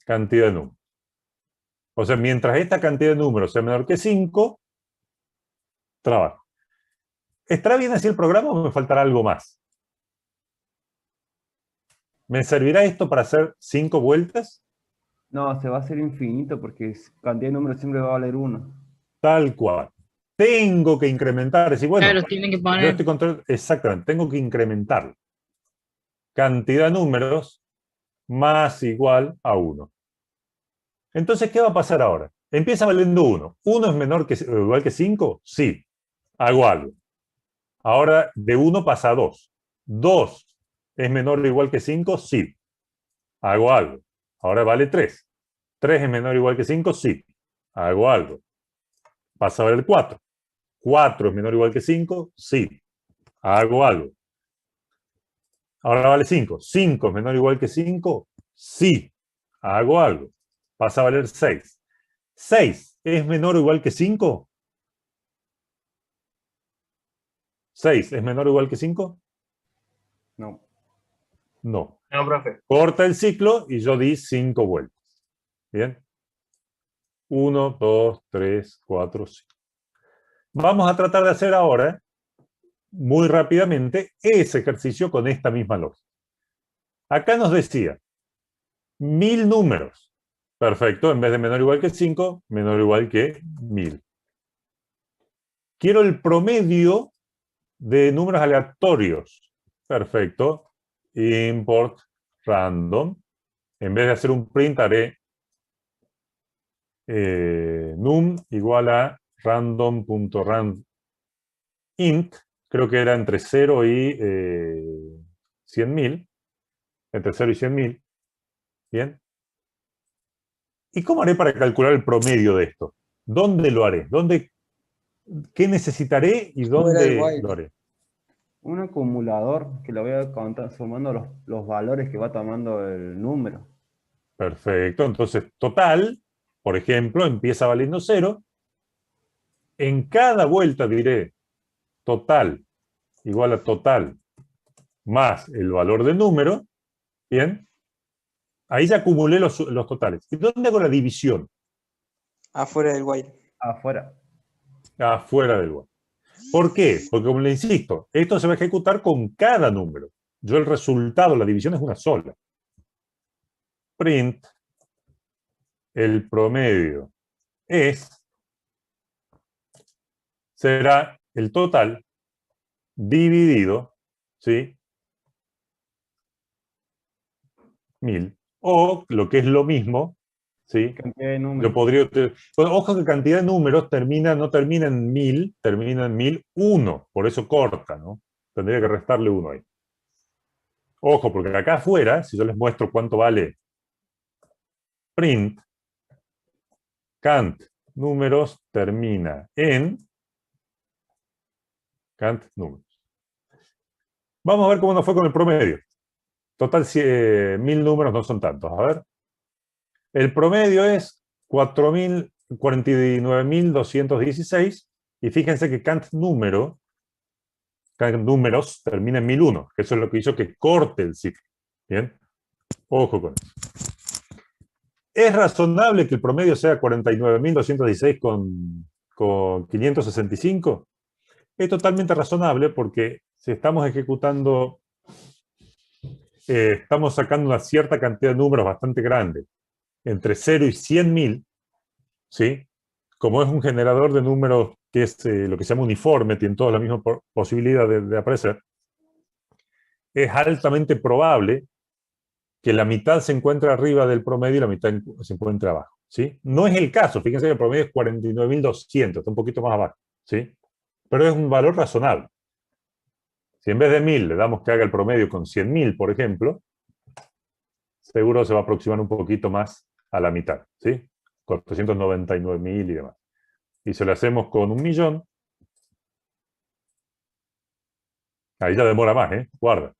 cantidad de números. O sea, mientras esta cantidad de números sea menor que 5, trabajo. ¿Estará bien así el programa o me faltará algo más? ¿Me servirá esto para hacer 5 vueltas? No, se va a hacer infinito porque cantidad de números siempre va a valer 1. Tal cual. Tengo que incrementar. Es decir, bueno, Claro, tienen que yo poner. estoy controlando. Exactamente, tengo que incrementar. Cantidad de números más igual a 1. Entonces, ¿qué va a pasar ahora? Empieza valiendo 1. ¿1 es menor que o igual que 5? Sí. Hago algo. Ahora de 1 pasa a 2. 2 es menor o igual que 5? Sí. Hago algo. Ahora vale 3. 3 es menor o igual que 5? Sí. Hago algo. Pasa a valer 4. 4 es menor o igual que 5? Sí. Hago algo. Ahora vale 5. 5 es menor o igual que 5? Sí. Hago algo. Pasa a valer 6. 6 es menor o igual que 5? 6 es menor o igual que 5? No. No. No, profe. Corta el ciclo y yo di 5 vueltas. ¿Bien? 1, 2, 3, 4, 5. Vamos a tratar de hacer ahora, muy rápidamente, ese ejercicio con esta misma lógica. Acá nos decía 1000 números. Perfecto, en vez de menor o igual que 5, menor o igual que 1000. Quiero el promedio de números aleatorios. Perfecto. Import random. En vez de hacer un print, haré num igual a random.randint. Creo que era entre 0 y 100.000. Entre 0 y 100.000. Bien. ¿Y cómo haré para calcular el promedio de esto? ¿Dónde lo haré? ¿Qué necesitaré y dónde lo haré? Un acumulador que lo voy a contar sumando los valores que va tomando el número. Perfecto. Entonces, total, por ejemplo, empieza valiendo 0. En cada vuelta diré total igual a total más el valor del número. Bien. Ahí ya acumulé los totales. ¿Y dónde hago la división? Afuera del while. Afuera. Afuera del while. ¿Por qué? Porque, como le insisto, esto se va a ejecutar con cada número. Yo el resultado, la división es una sola. Print, el promedio será el total dividido, ¿sí? 1000. O, lo que es lo mismo, ¿sí? Cantidad de números. Yo podría... Bueno, ojo que cantidad de números no termina en 1000, termina en 1001. Por eso corta, ¿no? Tendría que restarle 1 ahí. Ojo, porque acá afuera, si yo les muestro cuánto vale print, cant números termina en cant números. Vamos a ver cómo nos fue con el promedio. Total, 1000 números no son tantos. A ver. El promedio es 49.216. Y fíjense que cant números termina en 1001, que eso es lo que hizo que corte el ciclo. Bien. Ojo con eso. ¿Es razonable que el promedio sea 49.216 con 565? Es totalmente razonable porque si estamos ejecutando, estamos sacando una cierta cantidad de números bastante grande, entre 0 y 100.000, ¿sí? Como es un generador de números que es lo que se llama uniforme, tiene toda la misma posibilidad de aparecer, es altamente probable que la mitad se encuentre arriba del promedio y la mitad se encuentre abajo, ¿sí? No es el caso, fíjense que el promedio es 49.200, está un poquito más abajo, ¿sí? Pero es un valor razonable. Si en vez de 1000 le damos que haga el promedio con 100.000, por ejemplo, seguro se va a aproximar un poquito más a la mitad, ¿sí? 499.000 y demás. Y si lo hacemos con 1.000.000, ahí ya demora más, ¿eh? Guarda.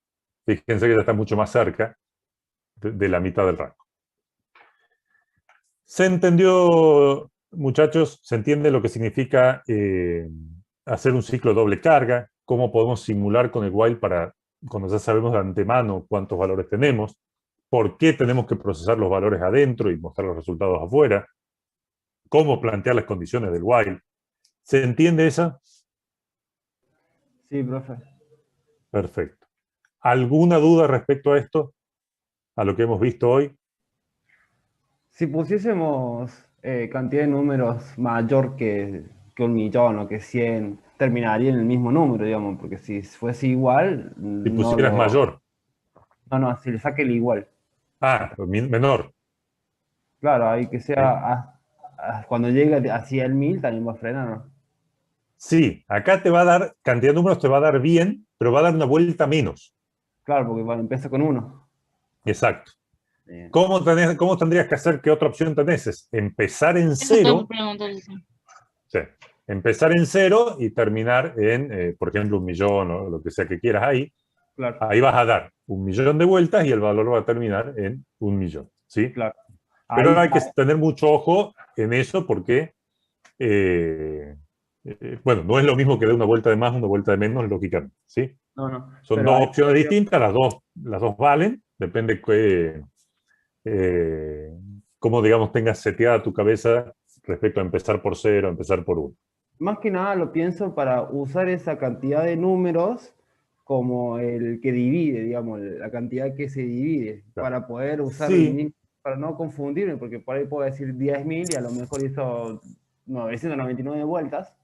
Fíjense que ya está mucho más cerca de la mitad del rango. ¿Se entendió, muchachos? ¿Se entiende lo que significa hacer un ciclo de doble carga? ¿Cómo podemos simular con el while para, cuando ya sabemos de antemano cuántos valores tenemos? ¿Por qué tenemos que procesar los valores adentro y mostrar los resultados afuera? ¿Cómo plantear las condiciones del while? ¿Se entiende esa? Sí, profe. Perfecto. ¿Alguna duda respecto a esto? ¿A lo que hemos visto hoy? Si pusiésemos cantidad de números mayor que 1.000.000 o que 100, terminaría en el mismo número, digamos, porque si fuese igual... Si pusieras mayor. No, si le saque el igual. Ah, menor. Claro, hay que sea... cuando llegue hacia el 1000 también va a frenar, ¿no? Sí, acá te va a dar, cantidad de números te va a dar bien, pero va a dar una vuelta menos. Claro, porque empieza con 1. Exacto. ¿Cómo tendrías que hacer? ¿Qué otra opción tenés? Es empezar en 0. Sí, empezar en 0 y terminar en, por ejemplo, 1.000.000 o lo que sea que quieras ahí. Claro. Ahí vas a dar 1.000.000 de vueltas y el valor va a terminar en 1.000.000. ¿Sí? Claro. Pero hay que tener mucho ojo en eso porque, bueno, no es lo mismo que dé una vuelta de más, una vuelta de menos, lógicamente. ¿Sí? No. Son dos opciones distintas, las dos valen, depende cómo, digamos, tengas seteada tu cabeza respecto a empezar por 0, empezar por 1. Más que nada lo pienso para usar esa cantidad de números como el que divide, digamos, la cantidad que se divide, claro, para poder usar, sí, para no confundirme, porque por ahí puedo decir 10.000 y a lo mejor hizo 999 vueltas.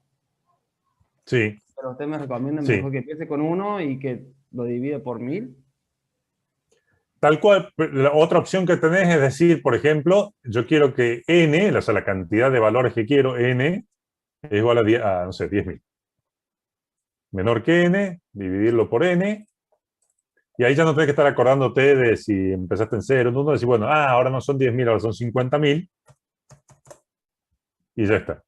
Sí. Pero usted me recomienda mejor que empiece con 1 y que lo divide por 1000. Tal cual, la otra opción que tenés es decir, por ejemplo, yo quiero que n, o sea, la cantidad de valores que quiero, n, es igual a no sé, 10.000. Menor que n, dividirlo por n, y ahí ya no tenés que estar acordándote de si empezaste en 0, en 1, decir, bueno, ahora no son 10.000, ahora son 50.000, y ya está.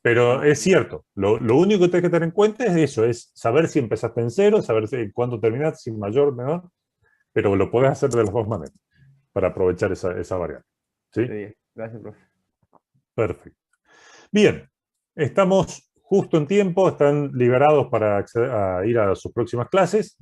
Pero es cierto, lo único que tenés que tener en cuenta es eso, es saber si empezaste en 0, saber cuándo terminaste, si mayor, menor, pero lo podés hacer de las dos maneras, para aprovechar esa variable. ¿Sí? Sí, gracias, profe. Perfecto. Bien, estamos justo en tiempo, están liberados para ir a sus próximas clases.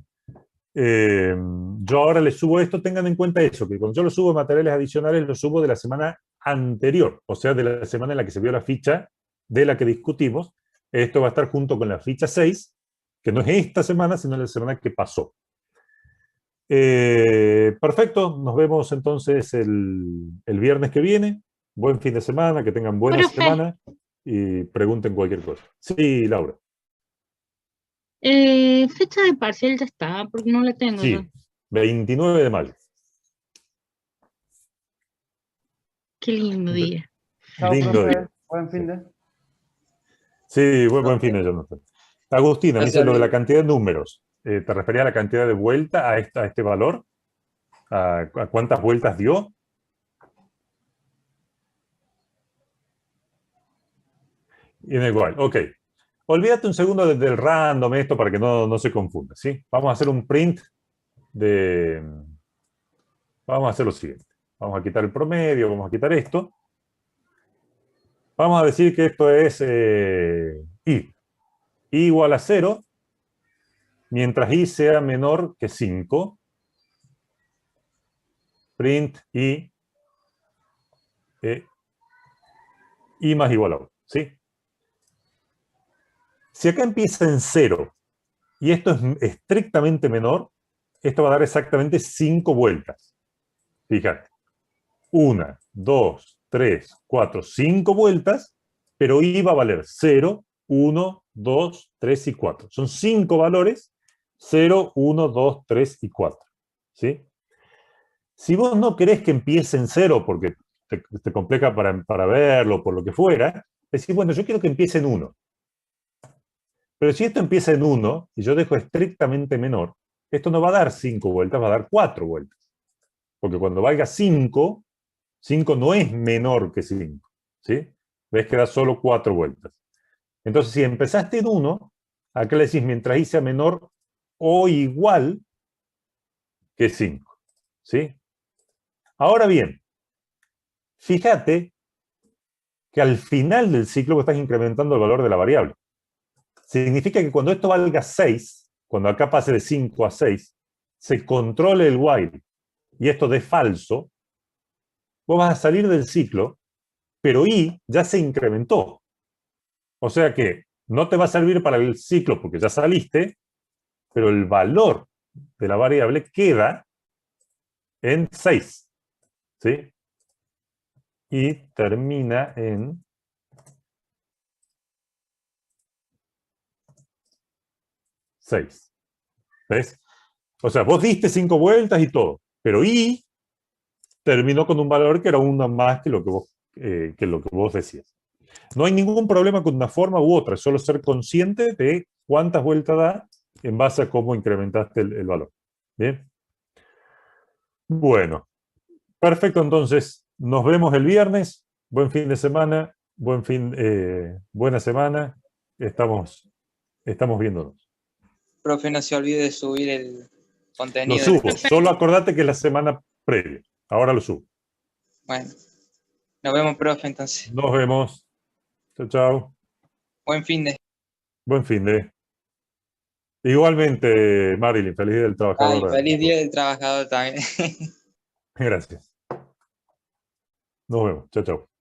Yo ahora les subo esto, tengan en cuenta eso, que cuando yo lo subo materiales adicionales, lo subo de la semana anterior, o sea, de la semana en la que se vio la ficha de la que discutimos. Esto va a estar junto con la ficha 6, que no es esta semana, sino la semana que pasó. Perfecto, nos vemos entonces el viernes que viene. Buen fin de semana, que tengan buena semana y pregunten cualquier cosa. Sí, Laura. Fecha de parcial ya está, porque no la tengo. Sí, yo. 29 de mayo. Qué lindo día. Lindo día. Buen fin de. Sí, buen fin de, Jonathan. Agustina, me dice lo de la cantidad de números. ¿Te refería a la cantidad de vuelta a este valor? ¿A cuántas vueltas dio? Y en el while, ok. Olvídate un segundo del random esto para que no se confunda, ¿sí? Vamos a hacer un print de... Vamos a hacer lo siguiente. Vamos a quitar el promedio, vamos a quitar esto. Vamos a decir que esto es i. I igual a 0, mientras i sea menor que 5. Print i, i más igual a 1, ¿sí? Si acá empieza en 0 y esto es estrictamente menor, esto va a dar exactamente 5 vueltas. Fíjate. 1, 2, 3, 4, 5 vueltas, pero i va a valer 0, 1, 2, 3 y 4. Son 5 valores, 0, 1, 2, 3 y 4. ¿Sí? Si vos no querés que empiece en 0 porque te complica para verlo, por lo que fuera, decís, bueno, yo quiero que empiece en 1. Pero si esto empieza en 1 y yo dejo estrictamente menor, esto no va a dar 5 vueltas, va a dar 4 vueltas. Porque cuando valga 5, 5 no es menor que 5. ¿Sí? Ves que da solo 4 vueltas. Entonces, si empezaste en 1, acá le decís mientras i sea menor o igual que 5. ¿Sí? Ahora bien, fíjate que al final del ciclo vos estás incrementando el valor de la variable. Significa que cuando esto valga 6, cuando acá pase de 5 a 6, se controle el while y esto dé falso, vos vas a salir del ciclo, pero i ya se incrementó. O sea que no te va a servir para el ciclo porque ya saliste, pero el valor de la variable queda en 6. ¿Sí? Y termina en 6. ¿Ves? O sea, vos diste 5 vueltas y todo, pero i terminó con un valor que era una más que lo que vos decías. No hay ningún problema con una forma u otra, es solo ser consciente de cuántas vueltas da en base a cómo incrementaste el valor. ¿Bien? Bueno, perfecto, entonces nos vemos el viernes. Buen fin de semana, buena semana. Estamos viéndonos. Profe, no se olvide de subir el contenido. Lo subo, solo acordate que es la semana previa. Ahora lo subo. Bueno, nos vemos, profe, entonces. Nos vemos. Chao, chao. Buen fin de. Buen fin de. Igualmente, Marilyn, feliz día del trabajador. Ay, feliz día del trabajador también. Gracias. Nos vemos. Chao, chao.